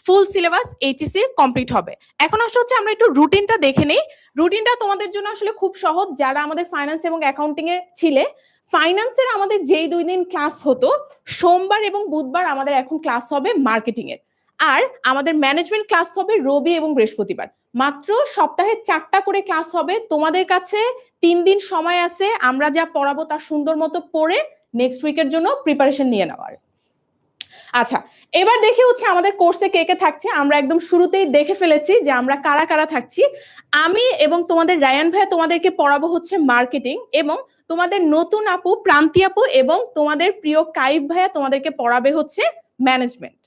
ফুল সিলেবাস এইচএসসি কমপ্লিট হবে। এখন আসলে হচ্ছে আমরা একটু রুটিনটা দেখে নেই। রুটিনটা তোমাদের জন্য আসলে খুব সহজ। যারা আমাদের ফাইন্যান্স এবং অ্যাকাউন্টিং এ ছিলে, ফাইন্যান্সের আমাদের যেই 2 দিন ক্লাস হতো, সোমবার এবং বুধবার আমাদের এখন ক্লাস হবে মার্কেটিং এর, আর আমাদের ম্যানেজমেন্ট ক্লাস হবে রবি এবং বৃহস্পতিবার। মাত্র সপ্তাহে 4টা করে ক্লাস হবে। তোমাদের কাছে 3 দিন সময় আছে আমরা যা পড়াবো তা সুন্দর মতো পড়ে নেক্সট উইকের জন্য প্রিপারেশন নিয়ে নেওয়ার। আচ্ছা, এবার দেখি হচ্ছে আমাদের কোর্সে কে কে থাকছে। আমরা একদম শুরুতেই দেখে ফেলেছি যে আমরা কারা কারা থাকছি। আমি এবং তোমাদের রায়ান ভাইয়া তোমাদেরকে পড়াবো হচ্ছে মার্কেটিং, এবং তোমাদের নতুন আপু প্রান্তি আপু এবং তোমাদের প্রিয় কাইফ ভাইয়া তোমাদেরকে পড়াবে হচ্ছে ম্যানেজমেন্ট।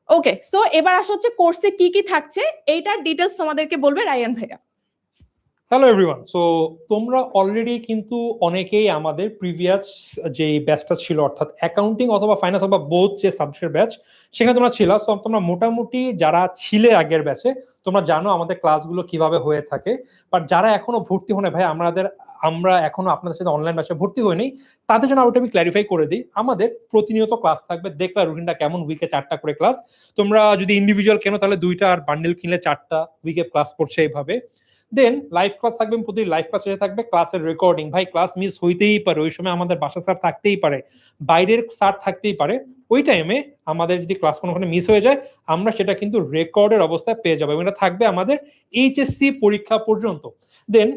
ওকে, সো এবার আসা হচ্ছে কোর্সে কি কি থাকছে এইটার ডিটেলস তোমাদেরকে বলবে রায়ান ভাইয়া। হ্যালো এভরিওয়ান, সো তোমরা অলরেডি কিন্তু অনেকেই আমাদের প্রিভিয়াস যে ব্যাচটা ছিল, অর্থাৎ অ্যাকাউন্টিং অথবা ফাইন্যান্স অথবা বোথ যে সাবজেক্টের ব্যাচ, সেখানে তোমরা ছিল। সো তোমরা মোটামুটি যারা ছিলে আগের ব্যাচে তোমরা জানো আমাদের ক্লাসগুলো কিভাবে হয়ে থাকে। বাট যারা এখনো ভর্তি হয় না, ভাই আমরা এখনো আপনাদের সাথে অনলাইন ব্যাচে ভর্তি হইনি, তাদের জন্য ওটা আমি ক্ল্যারিফাই করে দিই। আমাদের প্রতিনিয়ত ক্লাস থাকবে, দেখলা রুটিনটা কেমন, উইকে 4টা করে ক্লাস। তোমরা যদি ইন্ডিভিজুয়াল কেনো তাহলে 2টা, আর বান্ডেল কিনলে 4টা উইকে ক্লাস পড়ছে এইভাবে। দেন লাইভ ক্লাস থাকবে, প্রতি লাইভ ক্লাসে থাকবে ক্লাসের রেকর্ডিং। ভাই ক্লাস মিস হইতেই পারে, ওই সময় আমাদের বাসা স্যার থাকতেই পারে, বাইরের স্যার থাকতেই পারে। ওই টাইমে আমাদের যদি ক্লাস কোনোখানে মিস হয়ে যায়, আমরা সেটা কিন্তু রেকর্ডের অবস্থায় পেয়ে যাবো, এবং এটা থাকবে আমাদের এইচএসসি পরীক্ষা পর্যন্ত। দেন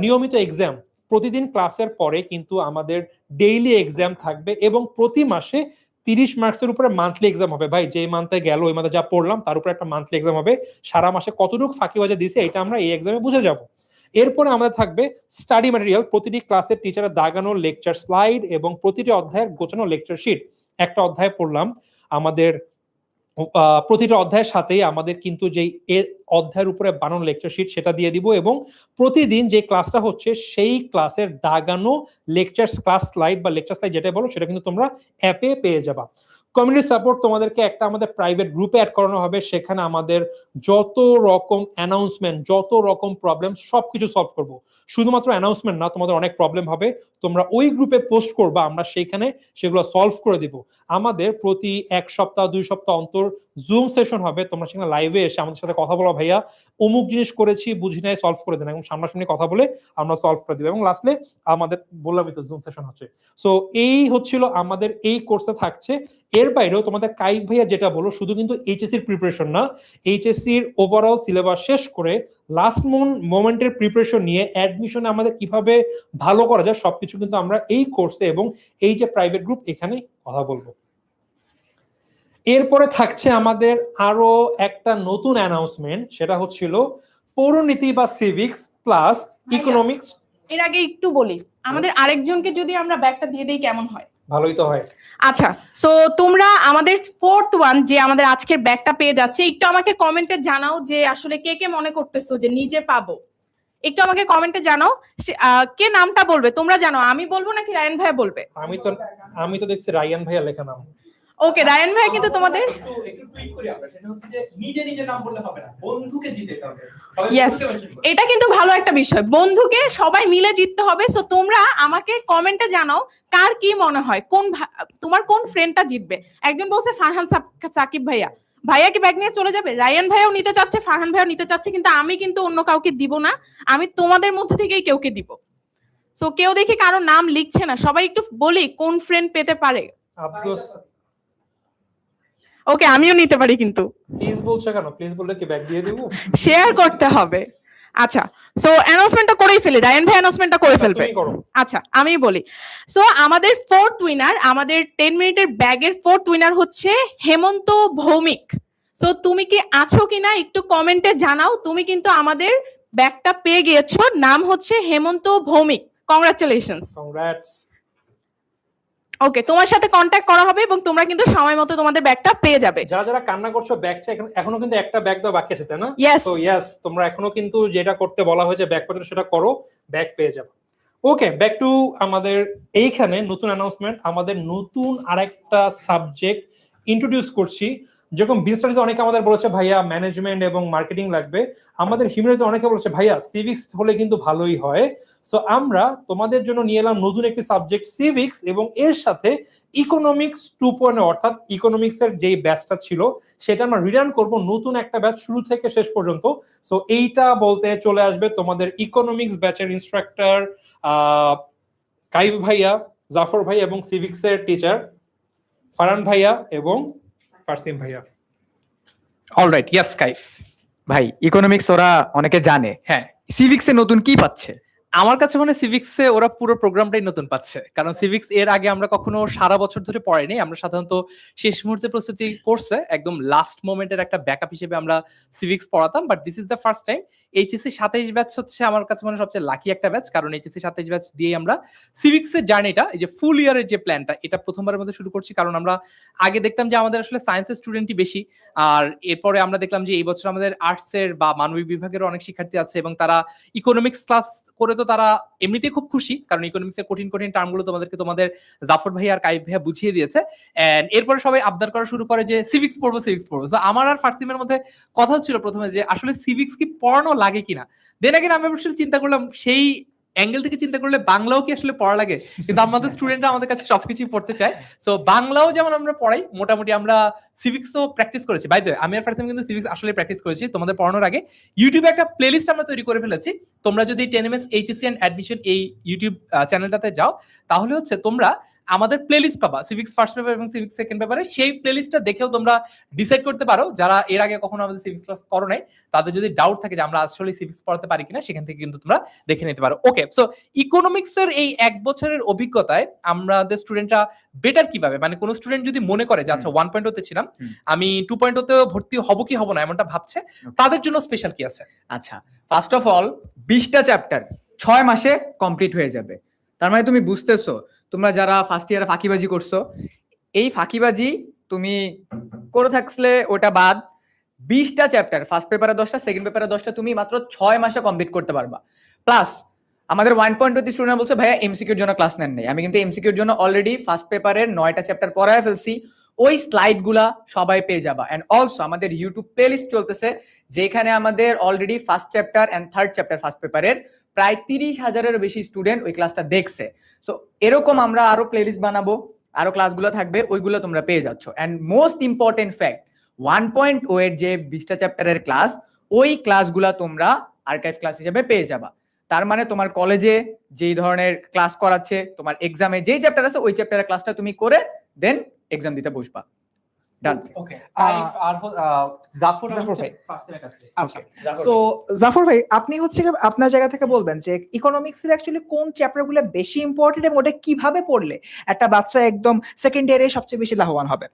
নিয়মিত এক্সাম, প্রতিদিন ক্লাসের পরে কিন্তু আমাদের ডেইলি এক্সাম থাকবে, এবং প্রতি মাসে 30 মার্কসের উপরে মান্থলি এক্সাম হবে। ভাই যে মান্থে গেল ওই মান্থে যা পড়লাম তার উপরে একটা মান্থলি এক্সাম হবে। সারা মাসে কতটুকু ফাঁকিবাজে দিছে এটা আমরা এই এক্সামে বুঝে যাব। এরপরে আমাদের থাকবে স্টাডি ম্যাটেরিয়াল, প্রতিটি ক্লাসের টিচারের দাগানো লেকচার স্লাইড এবং প্রতিটি অধ্যায়ের গোছানো লেকচার শিট। একটা অধ্যায় পড়লাম, আমাদের প্রতিটা অধ্যায়ের সাথেই আমাদের কিন্তু যেই অধ্যায়ের উপরে বানানো লেকচার শিট সেটা দিয়ে দিব, এবং প্রতিদিন যে ক্লাসটা হচ্ছে সেই ক্লাসের দাগানো লেকচার ক্লাস স্লাইড বা লেকচার স্লাইড যেটা বলো সেটা কিন্তু তোমরা অ্যাপে পেয়ে যাবা। কমিউনিটি সাপোর্ট, তোমাদেরকে একটা আমাদের প্রাইভেট গ্রুপে অ্যাড করানো হবে, সেখানে আমাদের যত রকম অ্যানাউন্সমেন্ট, যত রকম প্রবলেম সবকিছু সলভ করব। শুধুমাত্র অ্যানাউন্সমেন্ট না, তোমাদের অনেক প্রবলেম হবে, তোমরা ওই গ্রুপে পোস্ট করবা, আমরা সেইখানে সেগুলো সলভ করে দিব। আমাদের প্রতি 1 সপ্তাহ 2 সপ্তাহ অন্তর জুম সেশন হবে, তোমরা সেখানে লাইভে এসে আমাদের সাথে কথা বলো, ভাইয়া অমুক জিনিস করেছি বুঝি নাই, সলভ করে দেন, এবং সামনাসামনি কথা বলে আমরা সলভ করে দিব। এবং লাস্টে আমাদের বললামই তো জুম সেশন হচ্ছে। সো এই হচ্ছিল আমাদের এই কোর্সে থাকছে। এর বাইরেও তোমাদের কাইক ভাইয়া যেটা বলো, শুধু কিন্তু এইচএসসির প্রিপারেশন না, এইচএসসির ওভারঅল সিলেবাস শেষ করে লাস্ট মোমেন্টের প্রিপারেশন নিয়ে অ্যাডমিশনে আমাদের কিভাবে ভালো করা যায় সবকিছু কিন্তু আমরা এই কোর্সে এবং এই যে প্রাইভেট গ্রুপ এখানে কথা বলবো। এরপরে থাকছে আমাদের আরো একটা নতুন অ্যানাউন্সমেন্ট, সেটা হচ্ছিল পৌরনীতি বা সিভিক্স প্লাস ইকোনমিক্স। এর আগে একটু বলি, আমাদের আরেকজনকে যদি আমরা ব্যাগটা দিয়ে দিই কেমন হয়? ভালোই তো হয়। আচ্ছা, সো তোমরা আমাদের 4th ওয়ান যে আমাদের আজকের ব্যাগটা পেয়ে যাচ্ছে, একটু আমাকে কমেন্টে জানাও যে আসলে কে কে মনে করতেছো যে নিজে পাবো। একটু আমাকে কমেন্টে জানাও কে নামটা বলবে। তোমরা জানো আমি বলবো নাকি রায়ান ভাইয়া বলবে? আমি তো দেখছি রায়ান ভাইয়া লেখা নাম। ওকে, রায়ান ভাইয়া কিন্তু তোমাদের একটু টুইক করি আমরা, সেটা হচ্ছে যে নিজে নিজে নাম বললে হবে না, বন্ধুকে জিতাতে হবে। ইয়েস, এটা কিন্তু ভালো একটা বিষয়, বন্ধুকে সবাই মিলে জিততে হবে। সো তোমরা আমাকে কমেন্টে জানাও কার কি মনে হয়, তোমার কোন ফ্রেন্ডটা জিতবে। একজন বলছে ফারহান সাকিব ভাইয়া, ভাইয়া কি ব্যাগ নিয়ে চলে যাবে? রায়ান ভাইয়াও নিতে চাচ্ছে, ফারহান ভাইয়াও নিতে চাচ্ছে, কিন্তু আমি কিন্তু অন্য কাউকে দিব না, আমি তোমাদের মধ্যে থেকেই কেউকে দিব। সো কেউ দেখি কারো নাম লিখছে না, সবাই একটু বলি কোন ফ্রেন্ড পেতে পারে। আব্দুস, ওকে, আমিও নিতে পারি, কিন্তু প্লিজ বলছো কেন? প্লিজ বললে কি ব্যাগ দিয়ে দেব? শেয়ার করতে হবে। আচ্ছা, সো অ্যানাউন্সমেন্টটা করেই ফেলি, রায়ান ভাই অ্যানাউন্সমেন্টটা করে ফেলবে। আচ্ছা, আমি বলি। সো আমাদের 4th উইনার, আমাদের 10 মিনিটের ব্যাগের 4th উইনার হচ্ছে হেমন্ত ভৌমিক। সো তুমি কি আছো কিনা একটু কমেন্টে জানাও। তুমি কিন্তু আমাদের ব্যাগটা পেয়ে গিয়েছো, নাম হচ্ছে হেমন্ত ভৌমিক। কংগ্রাচুলেশনস। কংগ্রাটস। ওকে, তোমার সাথে কন্ট্যাক্ট করা হবে এবং তোমরা কিন্তু সময় মতো তোমাদের ব্যাগটা পেয়ে যাবে। যারা যারা কান্না করছো, ব্যাগটা এখনো কিন্তু একটা ব্যাগ দাও বাকি আছে, তাই না? Yes. তো ইয়েস, তোমরা এখনো কিন্তু যেটা করতে বলা হয়েছে ব্যাগ পর্যন্ত সেটা করো, ব্যাগ পেয়ে যাবে। ওকে, ব্যাক টু আমাদের এইখানে নতুন অ্যানাউন্সমেন্ট। আমাদের নতুন আরেকটা সাবজেক্ট ইন্ট্রোডিউস করছি। যেরকম বিজনেস স্টাডিজ অনেকে আমাদের বলেছে ভাইয়া ম্যানেজমেন্ট এবং মার্কেটিং লাগবে, আমাদের হিউম্যানিটিজ অনেকে বলেছে ভাইয়া সিভিক্স হলে কিন্তু ভালোই হয়। সো আমরা তোমাদের জন্য নিয়ে এলাম নতুন একটি সাবজেক্ট সিভিক্স, এবং এর সাথে ইকোনমিক্স 2.0, অর্থাৎ ইকোনমিক্স এর যেই ব্যাচটা ছিল সেটা আমরা রিটার্ন করব, নতুন একটা ব্যাচ শুরু থেকে শেষ পর্যন্ত। সো এইটা বলতে চলে আসবে তোমাদের ইকোনমিক্স ব্যাচের ইনস্ট্রাক্টর কাইফ ভাইয়া, জাফর ভাই, এবং সিভিক্স এর টিচার ফারহান ভাইয়া এবং ফারসিম ভাইয়া। অলরাইট, ইয়েস কাইফ ভাই, ইকোনমিক্স ওরা অনেকে জানে, হ্যাঁ, সিভিক্সে নতুন কি পাচ্ছে? আমার কাছে মনে হয় সিভিক্সে ওরা পুরো প্রোগ্রামটাই নতুন পাচ্ছে, কারণ সিভিক্স এর আগে আমরা কখনো সারা বছর ধরে পড়াইনি। আমরা সাধারণত শেষ মুহূর্তে প্রস্তুতি কোর্সে একদম লাস্ট মোমেন্টের একটা ব্যাকআপ হিসেবে আমরা সিভিক্স পড়াতাম, but this is the first time. HSC 27 batch হচ্ছে আমার কাছে মনে হয় সবচেয়ে লাকি একটা ব্যাচ, কারণ এইচএসসি 27 ব্যাচ দিয়ে আমরা সিভিক্সের জার্নিটা, এই যে ফুল ইয়ারের যে প্ল্যানটা, এটা প্রথমবারের মধ্যে শুরু করছি। কারণ আমরা আগে দেখতাম যে আমাদের আসলে সায়েন্সের স্টুডেন্টই বেশি, আর এরপরে আমরা দেখলাম যে এই বছর আমাদের আর্টসের বা মানবিক বিভাগেরও অনেক শিক্ষার্থী আছে, এবং তারা ইকোনমিক্স ক্লাস করে তো তারা এমনিতেই খুব খুশি, কারণ ইকোনমিক্সের কঠিন কঠিন টার্মগুলো তোমাদের জাফর ভাই আর কাইফ ভাইয়া বুঝিয়ে দিয়েছে। এন্ড এরপরে সবাই আবদার করা শুরু করে যে সিভিক্স পড়বো। সো আমার আর ফার্সিমের মধ্যে কথা ছিল প্রথমে যে আসলে সিভিক্স কি পড়ানো লাগে কিনা। দেন আগে আমি আসলে চিন্তা করলাম, সেই অ্যাঙ্গেল থেকে চিন্তা করলে বাংলাও কি আসলে পড়া লাগে? কিন্তু আমাদের স্টুডেন্টরা আমাদের কাছে সবকিছুই পড়তে চায়। সো বাংলাও যেমন আমরা পড়াই, মোটামুটি আমরা সিভিক্সও প্র্যাকটিস করেছি। বাই দ্য ওয়ে, আমি আর ফার্সিম কিন্তু সিভিক্স আসলে প্র্যাকটিস করেছি তোমাদের পড়ানোর আগে। ইউটিউবে একটা প্লেলিস্ট আমরা তৈরি করে ফেলেছি। তোমরা যদি 10MS HSC এন্ড অ্যাডমিশন এই ইউটিউব চ্যানেলটাতে যাও, তাহলে হচ্ছে তোমরা আমাদের প্লেলিস্ট পাবা সিভিক্স ফার্স্ট পেপার এবং সিভিক্স সেকেন্ড পেপারে, সেই প্লেলিস্টটা দেখেও তোমরা ডিসাইড করতে পারো, যারা এর আগে কখনো আমাদের সিভিক্স ক্লাস করো নাই তাদের যদি ডাউট থাকে যে আমরা আসলে সিভিক্স পড়াতে পারি কিনা, সেখান থেকে কিন্তু তোমরা দেখে নিতে পারো। ওকে, সো ইকোনমিক্সের এই 1 বছরের অভিজ্ঞতায় আমাদের স্টুডেন্টরা বেটার কিভাবে, মানে কোন স্টুডেন্ট যদি মনে করে যে আচ্ছা 1.0 ছিলাম, আমি 2.0 ভর্তি হব কি হব না এমনটা ভাবছে, তাদের জন্য স্পেশাল কি আছে? আচ্ছা, ফার্স্ট অফ অল 20টা চ্যাপ্টার 6 মাসে কমপ্লিট হয়ে যাবে। তার মানে তুমি বুঝতেছো, তোমরা যারা ফার্স্ট ইয়ারে ফাঁকিবাজি করছো, এই ফাঁকিবাজি তুমি করে থাকলে ওটা বাদ। 20টা চ্যাপ্টার, ফার্স্ট পেপারে 10টা, সেকেন্ড পেপারে 10টা, তুমি মাত্র 6 মাসে কমপ্লিট করতে পারবা। প্লাস আমাদের 1.2 স্টুডেন্ট বলছে ভাইয়া এমসিকিউর জন্য ক্লাস নেন নাই। আমি কিন্তু এমসিকিউর জন্য অলরেডি ফার্স্ট পেপারের 9টা চ্যাপ্টার পড়ায় ফেলছি, ওই স্লাইড গুলা সবাই পেয়ে যাবা। এন্ড অলসো আমাদের ইউটিউব প্লেলিস্ট চলতেছে, যেখানে আমাদের already first chapter and third chapter first পেপারের প্রায় 30,000-এর বেশি স্টুডেন্ট ওই ক্লাসটা দেখছে। সো এরকম আমরা আরো প্লেলিস্ট বানাবো, আরো ক্লাসগুলো থাকবে, ওইগুলো তোমরা পেয়ে যাচ্ছ। এন্ড মোস্ট ইম্পর্টেন্ট ফ্যাক্ট, 1.0 এর যে 20টা চ্যাপ্টারের ক্লাস, ওই ক্লাসগুলা তোমরা আর্কাইভ ক্লাস হিসেবে পেয়ে যাবা। তার মানে তোমার কলেজে যেই ধরনের ক্লাস করাচ্ছে, তোমার এক্সামে যেই চ্যাপ্টার আছে ওই চ্যাপ্টারের ক্লাসটা তুমি করে দেন এক্সাম দিতে বসবা। ডান। ওকে, আর জাফর ভাই। ফার্স্ট সেমের কাছে। আচ্ছা, সো জাফর ভাই, আপনি হচ্ছে কি আপনার জায়গা থেকে বলবেন যে ইকোনমিক্সের অ্যাকচুয়ালি কোন চ্যাপ্টারগুলো বেশি ইম্পর্টেন্ট এবং ওটা কিভাবে পড়লে একটা বাচ্চা একদম সেকেন্ড ইয়ারে সবচেয়ে বেশি লাভবান হবে?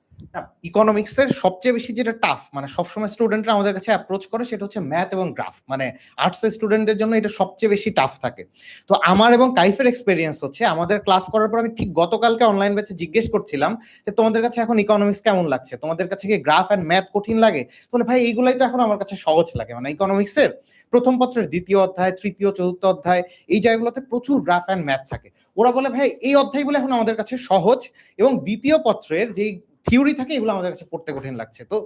ইকোনমিক্সের সবচেয়ে বেশি যেটা টাফ, মানে সবসময় স্টুডেন্টরা আমাদের কাছে অ্যাপ্রোচ করে, সেটা হচ্ছে ম্যাথ এবং গ্রাফ। মানে আর্টসের স্টুডেন্টদের জন্য এটা সবচেয়ে বেশি টাফ থাকে। তো আমার এবং কাইফের এক্সপেরিয়েন্স হচ্ছে, আমাদের ক্লাস করার পর আমি ঠিক গতকালকে অনলাইন ব্যাচে জিজ্ঞেস করছিলাম যে তোমাদের কাছে এখন ইকোনমিক্স কেমন লাগছে, তোমাদের কাছে কি গ্রাফ এন্ড ম্যাথ কঠিন লাগে? তাহলে ভাই এইগুলাই তো এখন আমার কাছে সহজ লাগে। মানে ইকোনমিক্সের প্রথম পত্রের 2য় অধ্যায়, 3য়, 4র্থ অধ্যায়, এই জায়গাগুলোতে প্রচুর গ্রাফ এন্ড ম্যাথ থাকে। ওরা বলে ভাই এই অধ্যায়গুলো এখন আমাদের কাছে সহজ, এবং 2য় পত্রের যেই থিওরি থাকে এগুলো আমাদের কাছে পড়তে কঠিন লাগছে। তো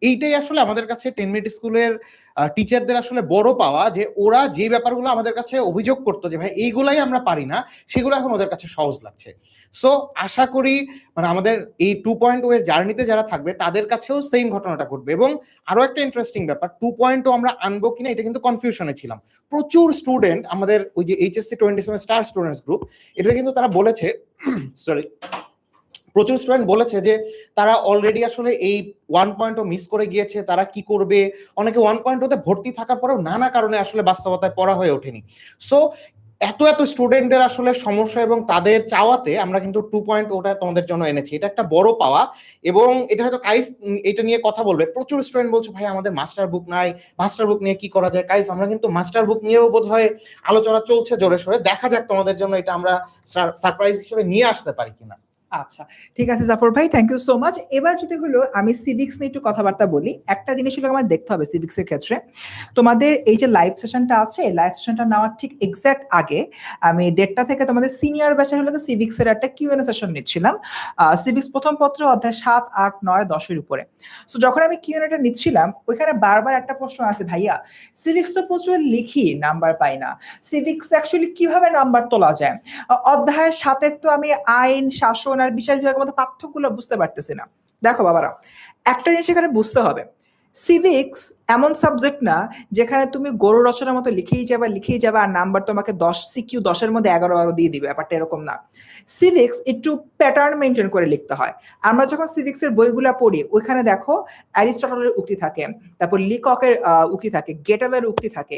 এইটাই আসলে আমাদের কাছে 10 মিনিট স্কুলের টিচারদের আসলে বড় পাওয়া, যে ওরা যে ব্যাপারগুলো আমাদের কাছে অভিযোগ করতো যে ভাই এইগুলাই আমরা পারি না, সেগুলো এখন ওদের কাছে সহজ লাগছে। সো আশা করি মানে আমাদের এই 2.0 এর জার্নিতে যারা থাকবে তাদের কাছেও সেম ঘটনাটা ঘটবে। এবং আরো একটা ইন্টারেস্টিং ব্যাপার, 2.0 আমরা আনবো কিনা এটা কিন্তু কনফিউশনে ছিলাম। প্রচুর স্টুডেন্ট আমাদের ওই যে এইচএসসি 27 স্টার স্টুডেন্টস গ্রুপ, এটা কিন্তু তারা বলেছে সরি প্রচুর স্টুডেন্ট বলেছে যে তারা অলরেডি আসলে এই 1.0 মিস করে গিয়েছে, তারা কি করবে। অনেকে 1.0 ভর্তি থাকার পরেও নানা কারণে আসলে বাস্তবতায় পড়া হয়ে ওঠেনি। সো এত স্টুডেন্টদের আসলে সমস্যা এবং তাদের চাওয়াতে আমরা কিন্তু 2.0টা তোমাদের জন্য এনেছি। এটা একটা বড় পাওয়া, এবং এটা হয়তো কাইফ এটা নিয়ে কথা বলবে। প্রচুর স্টুডেন্ট বলছে ভাই আমাদের মাস্টার বুক নাই, মাস্টার বুক নিয়ে কি করা যায়? কাইফ, আমরা কিন্তু মাস্টার বুক নিয়েও বোধহয় আলোচনা চলছে জোরে সোরে, দেখা যাক তোমাদের জন্য এটা আমরা সারপ্রাইজ হিসেবে নিয়ে আসতে পারি কিনা। আচ্ছা, ঠিক আছে জাফর ভাই, থ্যাংক ইউ সো মাচ। এবার যদি হলো আমি সিভিক্স নিয়ে একটু কথাবার্তা বলি। একটা জিনিস হলো আমার দেখতে হবে সিভিক্সের ক্ষেত্রে, তোমাদের এই যে লাইভ সেশনটা আছে, লাইভ সেশনটা নেওয়ার ঠিক এক্সাক্ট আগে আমি 1:30 থেকে তোমাদের সিনিয়র ব্যাচের হলো সিভিক্সের একটা কিউএনএ সেশন নিচ্ছিলাম। সিভিক্স প্রথম পত্র অধ্যায় 7, 8, 9, 10-এর উপরে। সো যখন আমি কিউএনএটা নিচ্ছিলাম, ওইখানে বারবার একটা প্রশ্ন আছে, ভাইয়া সিভিক্স তো প্রচুর লিখি, নাম্বার পাই না, সিভিক্স অ্যাকচুয়ালি কিভাবে নাম্বার তোলা যায়? অধ্যায় 7-এর তো আমি আইন, শাসন আর বিচার বিভাগের মধ্যে পার্থক্যগুলো বুঝতে পারতেছি না। দেখো বাবারা, একটা জিনিস এখানে বুঝতে হবে, সিভিক্স এমন সাবজেক্ট না যেখানে তুমি গরু রচনার মতো লিখেই যাবে আর নাম্বার তোমাকে 10 সিকিউ 10-এর মধ্যে 11 দিয়ে দিবে, ব্যাপারটা এরকম না। সিভিক্স একটু প্যাটার্ন মেনটেন করে লিখতে হয়। আমরা যখন সিভিক্সের বইগুলা পড়ি, ওইখানে দেখো অ্যারিস্টটলের উক্তি থাকে, তারপর লিককের উক্তি থাকে, গেটেলের উক্তি থাকে।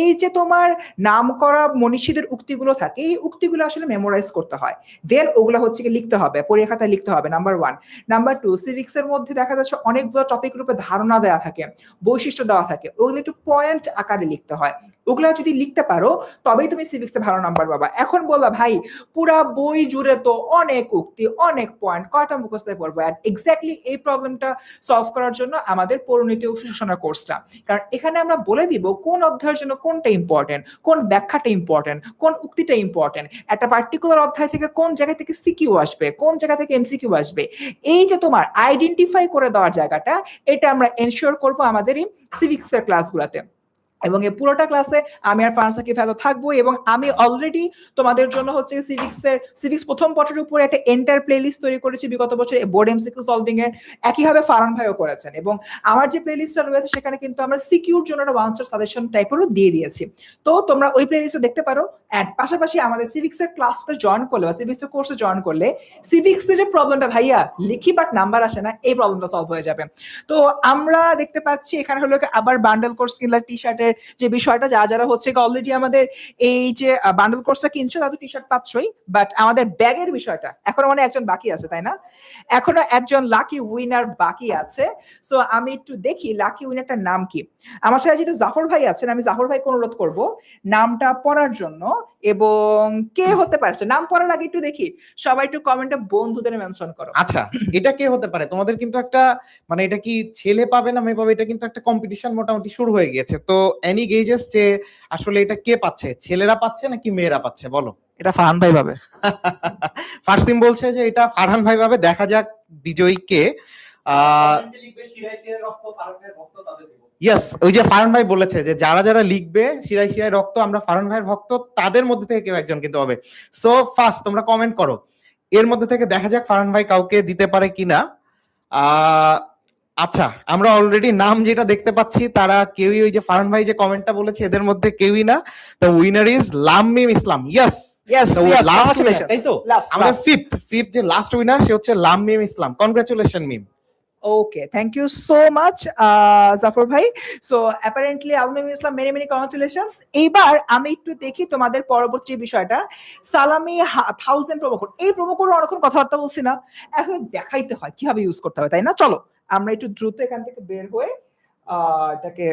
এই যে তোমার নাম করা মনীষীদের উক্তিগুলো থাকে, এই উক্তিগুলো আসলে মেমোরাইজ করতে হয়, দেন ওগুলো হচ্ছে কি লিখতে হবে, পরীক্ষাতে লিখতে হবে, নাম্বার 1। নাম্বার 2, সিভিক্সের মধ্যে দেখা যাচ্ছে অনেকগুলো টপিক রূপে ধারণা দেওয়া থাকে, বৈশিষ্ট্য দেওয়া থাকে, ওগুলো একটু পয়েন্ট আকারে লিখতে হয়। ওগুলা যদি লিখতে পারো তবেই তুমি সিভিক্সে ভালো নাম্বার পাবা। এখন বললা ভাই পুরা বই জুড়ে তো অনেক উক্তি, অনেক পয়েন্ট, কয়টা মুখস্থ পড়বো? আর এক্স্যাক্টলি এই প্রবলেমটা সলভ করার জন্য আমাদের পরিণতি ও সুশাসনের কোর্সটা, কারণ এখানে আমরা বলে দিব কোন অধ্যায়ের জন্য কোনটা ইম্পর্টেন্ট, কোন ব্যাখ্যাটা ইম্পর্টেন্ট, কোন উক্তিটা ইম্পর্টেন্ট, একটা পার্টিকুলার অধ্যায় থেকে কোন জায়গা থেকে সিকিউ আসবে, কোন জায়গা থেকে এমসিকিউ আসবে। এই যে তোমার আইডেন্টিফাই করে দেওয়ার জায়গাটা, এটা আমরা এনশিওর করবো আমাদের এই সিভিক্সের ক্লাসগুলোতে। এবং এই পুরোটা ক্লাসে আমি আর ফারহান সাকিব ভাইয়া থাকবো, এবং আমি অলরেডি তোমাদের জন্য হচ্ছে সিভিক্স প্রথম পত্রের উপরে একটা এন্টার প্লেলিস্ট তৈরি করেছি বিগত বছর বোর্ড এমসিকিউ সলভিং এর, একইভাবে ফারহান ভাইও করেছেন। এবং আমার যে প্লেলিস্টটা রয়েছে সেখানে কিন্তু আমরা সিকিউর জন্য একটা ওয়ান সাজেশন টাইপেরও দিয়ে দিয়েছি, তো তোমরা ওই প্লেলিস্টও দেখতে পারো। অ্যান্ড পাশাপাশি আমাদের সিভিক্সের ক্লাসটা জয়েন করলে বা সিভিক্সের কোর্সে জয়েন করলে সিভিক্সে যে প্রবলেমটা ভাইয়া লিখি বাট নাম্বার আসে না, এই প্রবলেমটা সলভ হয়ে যাবে। তো আমরা দেখতে পাচ্ছি এখানে হলো আবার বান্ডেল কোর্স কিনলে টি শার্টের যে বিষয়টা, যারা হচ্ছে অলরেডি আমাদের এই যে বান্ডেল কোর্সটা কিনছো তাদের টি শার্ট পাচ্ছই, বাট আমাদের ব্যাগের বিষয়টা এখনো মানে একজন বাকি আছে, তাই না? এখনো একজন লাকি উইনার বাকি আছে। সো আমি একটু দেখি লাকি উইনারটার নাম কি। আমার সাথে যেহেতু জাফর ভাই আছেন, আমি জাফর ভাইকে অনুরোধ করব নামটা পড়ার জন্য, এবং কে হতে পারছে নাম পড়ার আগে একটু দেখি সবাই একটু কমেন্টে বন্ধুদের মেনশন করো। আচ্ছা, এটা কে হতে পারে? তোমাদের কিন্তু একটা মানে এটা কি ছেলে পাবে না মেয়ে পাবে, এটা কিন্তু একটা কম্পিটিশন মোটামুটি শুরু হয়ে গিয়েছে। তো এনি গেজেস যে আসলে এটা কে পাচ্ছে, ছেলেরা পাচ্ছে নাকি মেয়েরা পাচ্ছে বলো? এটা ফারহান ভাই পাবে। ফারসিম বলছে যে এটা ফারহান ভাই পাবে, দেখা যাক বিজয়ী কে। ইয়েস, ওই যে ফারহান ভাই বলেছে যে যারা যারা লিখবে শিরায় শিরায় রক্ত আমরা ফারহান ভাইয়ের ভক্ত, তাদের মধ্যে থেকে কেউ একজন কিন্তু হবে। সো ফার্স্ট তোমরা কমেন্ট করো, এর মধ্যে থেকে দেখা যাক ফারহান ভাই কাউকে দিতে পারে কিনা। আচ্ছা, আমরা অলরেডি নাম যেটা দেখতে পাচ্ছি তারা কেউই ওই যে ফারহান ভাই যে কমেন্টটা বলেছে এদের মধ্যে কেউই না। The winner is Lamim Islam. Yes, তাই তো আমাদের ফিফথ যে লাস্ট উইনার সে হচ্ছে Lamim Islam. Congratulation Mim. Okay, thank you so much, Jafar ভাই। So apparently Almim Islam, many many congratulations. এইবার আমি একটু দেখি তোমাদের পরবর্তী বিষয়টা, সালামি 1000 প্রোমো কোড। এই প্রোমো কোড অনেকক্ষণ কথাবার্তা বলছি না, এখন দেখাইতে হয় কিভাবে ইউজ করতে হবে, তাই না? চলো আমরা একটু দ্রুত এখান থেকে বের হয়ে এটাকে,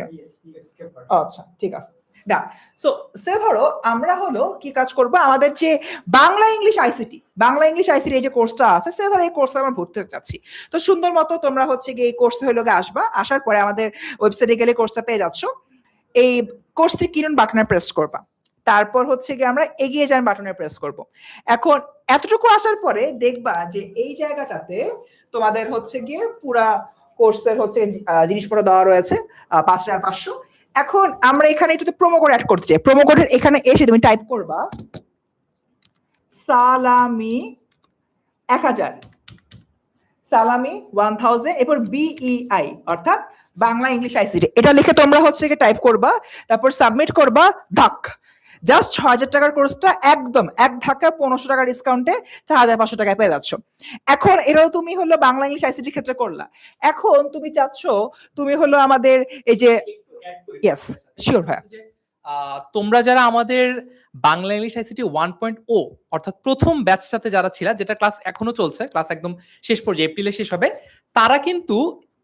আচ্ছা ঠিক আছে না। সো সে ধরো আমরা হলো কি কাজ করব, আমাদের যে বাংলা ইংলিশ আইসিটি এই যে কোর্সটা আছে, সে ধরো এই কোর্সে আমরা ভর্তি হতে চাচ্ছি। তো সুন্দর মতো তোমরা হচ্ছে গিয়ে এই কোর্সে হলো আসবা, আসার পরে আমাদের ওয়েবসাইটে গেলে কোর্সটা পেয়ে যাচ্ছ। এই কোর্সটি কিনুন বাটনে প্রেস করবা, তারপর হচ্ছে গিয়ে আমরা এগিয়ে যান বাটনে প্রেস করব। এখন এতটুকু আসার পরে দেখবা যে এই জায়গাটাতে তোমাদের হচ্ছে গিয়ে পুরা কোর্সের হচ্ছে জিনিসপত্র দেওয়া রয়েছে 5500। এখন আমরা এখানে একটু প্রোমো কোড অ্যাড করতে চাই। প্রোমো কোডের এখানে এসে তুমি টাইপ করবা সালামি 1000, সালামি 1000, এরপর BEI অর্থাৎ বাংলা ইংলিশ আইসিটি, এটা লিখে তোমরা হচ্ছে কি টাইপ করবা, তারপর সাবমিট করবা। ধাক, জাস্ট 6000 টাকার কোর্সটা একদম এক ধাক্কা 1500 টাকা ডিসকাউন্টে 4500 টাকায় পেয়ে যাচ্ছ। এখন এটাও তুমি হলো বাংলা ইংলিশ আইসিটির ক্ষেত্রে করলা। এখন তুমি চাচ্ছ তুমি হলো আমাদের এই যে ইয়েস শিওর ভাই, তোমরা যারা আমাদের বাংলা ইংলিশ আইসিটি 1.0 অর্থাৎ প্রথম ব্যাচটাতে যারা ছিল, যেটা ক্লাস এখনো চলছে, ক্লাস একদম শেষ পর্যায়ে এপ্রিলে শেষ হবে, তারা কিন্তু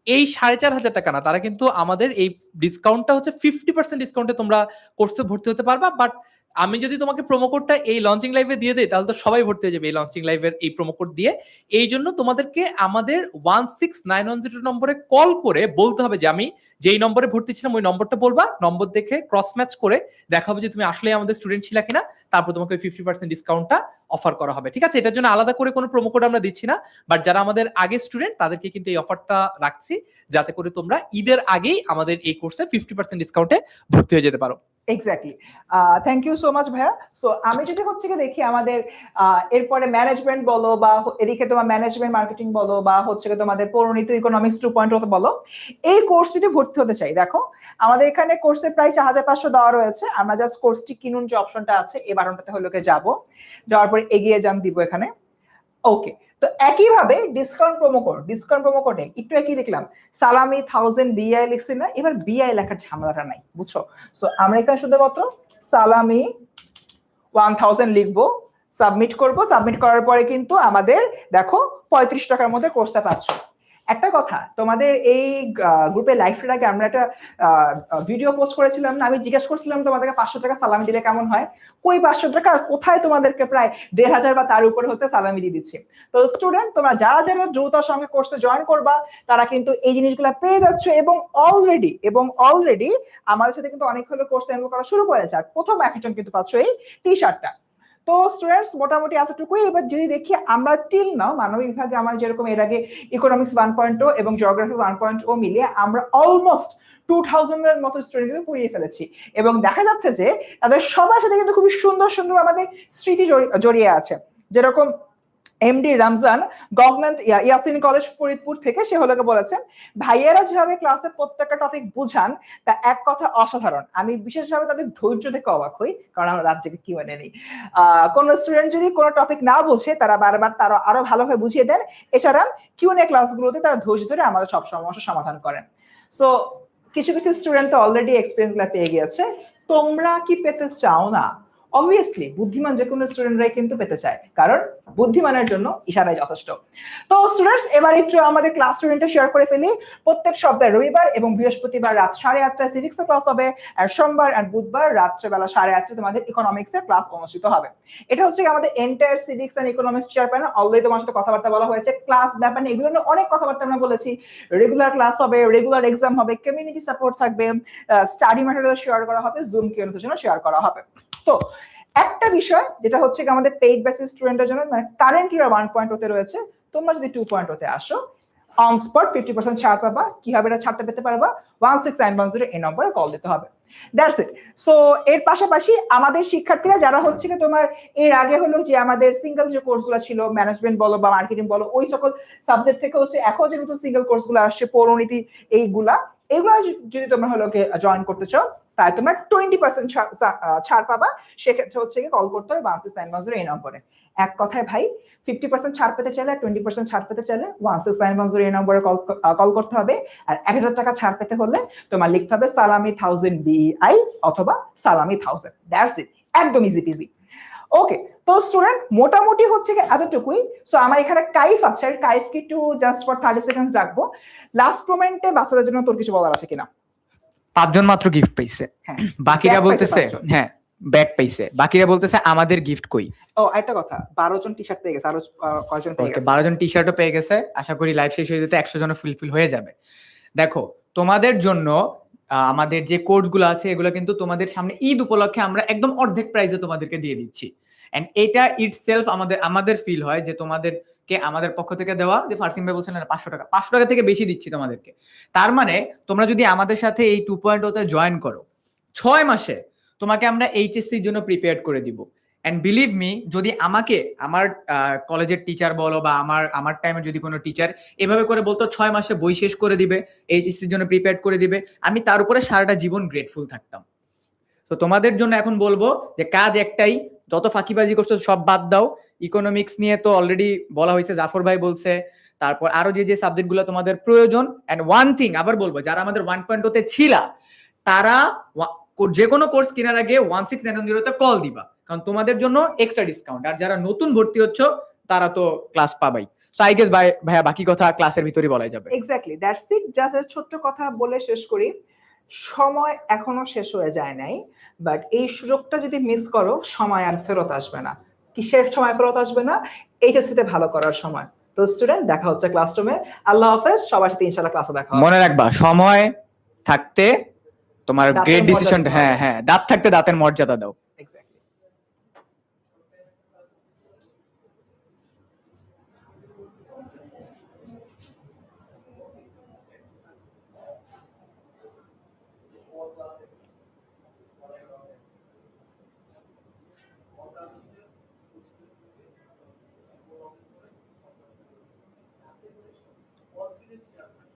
এই 4500 টাকা না, তারা কিন্তু আমাদের এই ডিসকাউন্টটা হচ্ছে 50% ডিসকাউন্টে তোমরা কোর্সে ভর্তি হতে পারবা। বাট আমি যদি তোমাকে প্রোমো কোডটা এই লঞ্চিং লাইভে দিয়ে দেই তাহলে তো সবাই ভর্তি হয়ে যাবে এই লঞ্চিং লাইভের এই প্রোমো কোড দিয়ে। এই জন্য তোমাদেরকে আমাদের 16910 নম্বরে কল করে বলতে হবে যে আমি যেই নম্বরে ভর্তি ছিলাম ওই নম্বরটা বলবা, নম্বর দেখে ক্রস ম্যাচ করে দেখা হবে যে তুমি আসলে আমাদের স্টুডেন্ট ছিল কিনা, তারপর তোমাকে ওই 50% ডিসকাউন্টটা অফার করা হবে। ঠিক আছে, এটার জন্য আলাদা করে কোনো প্রোমো কোড আমরা দিচ্ছি না, বাট যারা আমাদের আগে স্টুডেন্ট তাদেরকে কিন্তু এই অফারটা রাখছি যাতে করে তোমরা ঈদের আগেই আমাদের এই কোর্সে 50% ডিসকাউন্টে ভর্তি হয়ে যেতে পারো। Exactly, thank you so much ভাইয়া। সো আমি যদি হচ্ছে কি দেখি আমাদের এরপরে ম্যানেজমেন্ট বলো বা এদিকে তোমার ম্যানেজমেন্ট মার্কেটিং বলো বা হচ্ছে তোমাদের পরিণীত ইকোনমিক্স 2.0 বলো, এই কোর্সটিতে ভর্তি হতে চাই, দেখো আমাদের এখানে কোর্সের প্রাইস 4500 দেওয়া রয়েছে। আমরা জাস্ট কোর্সটি কিনুন যে অপশনটা আছে এই বাটনটাতে হলো যাবো, যাওয়ার পরে এগিয়ে যান দিব এখানে। ওকে, তো একইভাবে ডিসকাউন্ট প্রোমো কোডে একটু একই লিখলাম, সালামি 1000 BI লিখছি না, এবার BI লেখার ঝামেলাটা নাই, বুঝছো? সো আমরা এখানে শুধুমাত্র সালামি 1000 লিখবো, সাবমিট করব। সাবমিট করার পরে কিন্তু আমাদের দেখো 35 টাকার মধ্যে কোর্সটা পাচ্ছ। একটা কথা, তোমাদের এই গ্রুপে লাইভের আগে আমরা একটা ভিডিও পোস্ট করেছিলাম না, আমি জিজ্ঞেস করছিলাম তোমাদেরকে 500 টাকা সালামি দিলে কেমন হয়। কই 500 টাকা কোথায়, তোমাদেরকে প্রায় 1500 বা তার উপরে হচ্ছে সালামি দিয়ে দিচ্ছি। তো স্টুডেন্ট তোমরা যারা যারা দ্রুততার সঙ্গে কোর্সে জয়েন করবা তারা কিন্তু এই জিনিসগুলো পেয়ে যাচ্ছ, এবং অলরেডি আমাদের সাথে কিন্তু অনেক হলো কোর্স এনরোল করা শুরু করেছে। আর প্রথম একজন কিন্তু পাচ্ছ এই টি শার্টটা। তো স্টুডেন্টস মোটামুটি এতটুকুই। এবার যদি দেখি আমরা টিল নাও মানবিক বিভাগে আমার যেরকম এর আগে ইকোনমিক্স 1.0 এবং জিওগ্রাফি 1.0 মিলিয়ে আমরা অলমোস্ট 2000 এর মতো স্টুডেন্ট কিন্তু পড়িয়ে ফেলেছি, এবং দেখা যাচ্ছে যে তাদের সবার সাথে কিন্তু খুবই সুন্দর সুন্দর আমাদের স্মৃতি জড়িয়ে আছে। যেরকম MD Ramzan government Yasin college Faridpur থেকে সে হলো বলেছেন, ভাইয়েরা যেভাবে ক্লাসে প্রত্যেকটা টপিক বুঝান তা এক কথা অসাধারণ। আমি বিশেষভাবে তাদের ধৈর্য দেখে অবাক হই, কারণ আমার রাজ্যকে কি মানে নেই। কোন স্টুডেন্ট যদি কোনো টপিক না বোঝে তারা বারবার তারা আরো ভালোভাবে বুঝিয়ে দেন। এছাড়া কিউএনএ ক্লাসগুলোতে তারা ধৈর্য ধরে আমাদের সব সমস্যার সমাধান করেন। সো কিছু কিছু স্টুডেন্ট তো অলরেডি এক্সপিরিয়েন্স গুলা পেয়ে গিয়েছে। তোমরা কি পেতে চাও না? অবভিয়াসলি বুদ্ধিমান যে কোনো স্টুডেন্টরাই কিন্তু পেতে চায়, কারণ বুদ্ধিমানের জন্য ইশারাই যথেষ্ট। তো স্টুডেন্টস এবার একটু আমাদের ক্লাস স্টুডেন্টে শেয়ার করে ফেলি। প্রত্যেক সপ্তাহে রবিবার এবং বৃহস্পতিবার রাত 8:30টায় সিভিক্স এর ক্লাস হবে, আর সোমবার আর বুধবার রাত্রেবেলা 8:30টায় তোমাদের ইকোনমিক্স এর ক্লাস অনুষ্ঠিত হবে। এটা হচ্ছে আমাদের entire civics and economics chairman already তোমার সাথে কথাবার্তা বলা হয়েছে। ক্লাস ব্যাপার নিয়ে এগুলো নিয়ে অনেক কথাবার্তা আমরা বলেছি। রেগুলার ক্লাস হবে, রেগুলার এক্সাম হবে, কমিউনিটি সাপোর্ট থাকবে, স্টাডি ম্যাটেরিয়াল শেয়ার করা হবে, জুম কিউএনএ জন্য শেয়ার করা হবে। তো একটা বিষয় যেটা হচ্ছে আমাদের পেইড ব্যাচের স্টুডেন্টের জন্য, মানে কারেন্টলি 1.0 তে রয়েছে, তোমরা যদি 2.0 তে আসো অন স্পট 50% ছাড় পাবা। কিভাবে এটা ছাড়টা পেতে পারবা? 16910 এই নম্বরে কল দিতে হবে। That's it. সো এর পাশাপাশি আমাদের শিক্ষার্থীরা যারা হচ্ছে কি তোমার এর আগে হলো যে আমাদের সিঙ্গেল যে কোর্সগুলো ছিল, ম্যানেজমেন্ট বলো বা মার্কেটিং বলো, ওই সকল সাবজেক্ট থেকে হচ্ছে এখন যে নতুন সিঙ্গেল কোর্সগুলো আসছে, পৌরনীতি, এইগুলা যদি তোমরা হলো জয়েন করতে চাও তাই তোমরা 20% ছাড় পাবা। সেক্ষেত্রে হচ্ছে কল করতে হবে 16910 এই নম্বরে। এক কথায় ভাই 50% ছাড় পেতে চাইলে, 20% ছাড় পেতে চাইলে 16910 এই নম্বরে কল করতে হবে। আর 1000 টাকা ছাড় পেতে হলে তোমার লিখতে হবে সালামি 1000 BI অথবা সালামি 1000। দ্যাটস ইট, একদম ইজি পিজি। ওকে, তো স্টুডেন্ট মোটামুটি হচ্ছে এতটুকুই। সো আমার এখানে কাইফ আছে, কাইফকে একটু জাস্ট ফর 30 সেকেন্ডস রাখবো। লাস্ট মোমেন্টে বাচ্চাদের জন্য তোর কিছু বলার আছে কিনা? 5 জন মাত্র গিফট পাইছে, বাকিরা বলতেছে হ্যাঁ ব্যাগ পাইছে, বাকিরা বলতেছে আমাদের গিফট কই। ও একটা কথা, 12 জন টি-শার্ট পেয়ে গেছে, আরো কয়জন পেয়ে গেছে? 12 জন টি-শার্টও পেয়ে গেছে। আশা করি লাইভ শেষ হয়ে যেতে 100 জন ফুলফিল হয়ে যাবে। দেখো তোমাদের জন্য আমাদের যে কোর্সগুলো আছে এগুলো কিন্তু তোমাদের সামনে ঈদ উপলক্ষে আমরা একদম অর্ধেক প্রাইসে তোমাদেরকে দিয়ে দিচ্ছি। এন্ড এটা ইটসেলফ আমাদের ফিল হয় যে তোমাদেরকে আমাদের পক্ষ থেকে দেওয়া, যে ফারসিম ভাই বলছেন 500 টাকা থেকে বেশি দিচ্ছি তোমাদেরকে। তার মানে তোমরা যদি আমাদের সাথে এই 2.0 তে জয়েন করো, 6 মাসে তোমাকে আমরা এইচএসসির জন্য প্রিপেয়ার করে দিব। এন্ড বিলিভ মি, যদি আমাকে আমার কলেজের টিচার বলো বা আমার টাইমে যদি কোনো টিচার এভাবে করে বলতো 6 মাসে বই শেষ করে দিবে, এইচএসসির জন্য প্রিপেয়ার করে দিবে, আমি তার উপরে সারাটা জীবন গ্রেটফুল থাকতাম। তো তোমাদের জন্য এখন বলবো যে কাজ একটাই, যত ফাঁকিবাজি করছো সব বাদ দাও। ইকোনমিক্স নিয়ে তো অলরেডি বলা হয়েছে, জাফর ভাই বলছে, তারপর আরো যে সাবজেক্টগুলো তোমাদের প্রয়োজন। এন্ড ওয়ান থিং আবার বলবো, যারা আমাদের 1.0 তে ছিলা তারা যে কোনো কোর্স কেনার আগে 1690 তে কল দিবা, কারণ তোমাদের জন্য এক্সট্রা ডিসকাউন্ট। আর যারা নতুন ভর্তি হচ্ছ তারা তো ক্লাস পাবাই। সো আই গেস ভাইয়া বাকি কথা ক্লাসের ভিতরেই বলা যাবে। Exactly, that's it. জাস্ট ছোট্ট কথা বলে শেষ করি, সময় এখনো শেষ হয়ে যায় নাই, বাট এই সুযোগটা যদি মিস করো সময় আর ফেরত আসবে না। কিসের সময় ফেরত আসবে না? এইচএসসি তে ভালো করার সময়। তো স্টুডেন্ট দেখা হচ্ছে ক্লাসরুমে। আল্লাহ হাফেজ, সবার সাথে ইনশাআল্লাহ ক্লাসে দেখা হবে। মনে রাখবা সময় থাকতে তোমার গ্রেট ডিসিশন, হ্যাঁ দাঁত থাকতে দাঁতের মর্যাদা দাও।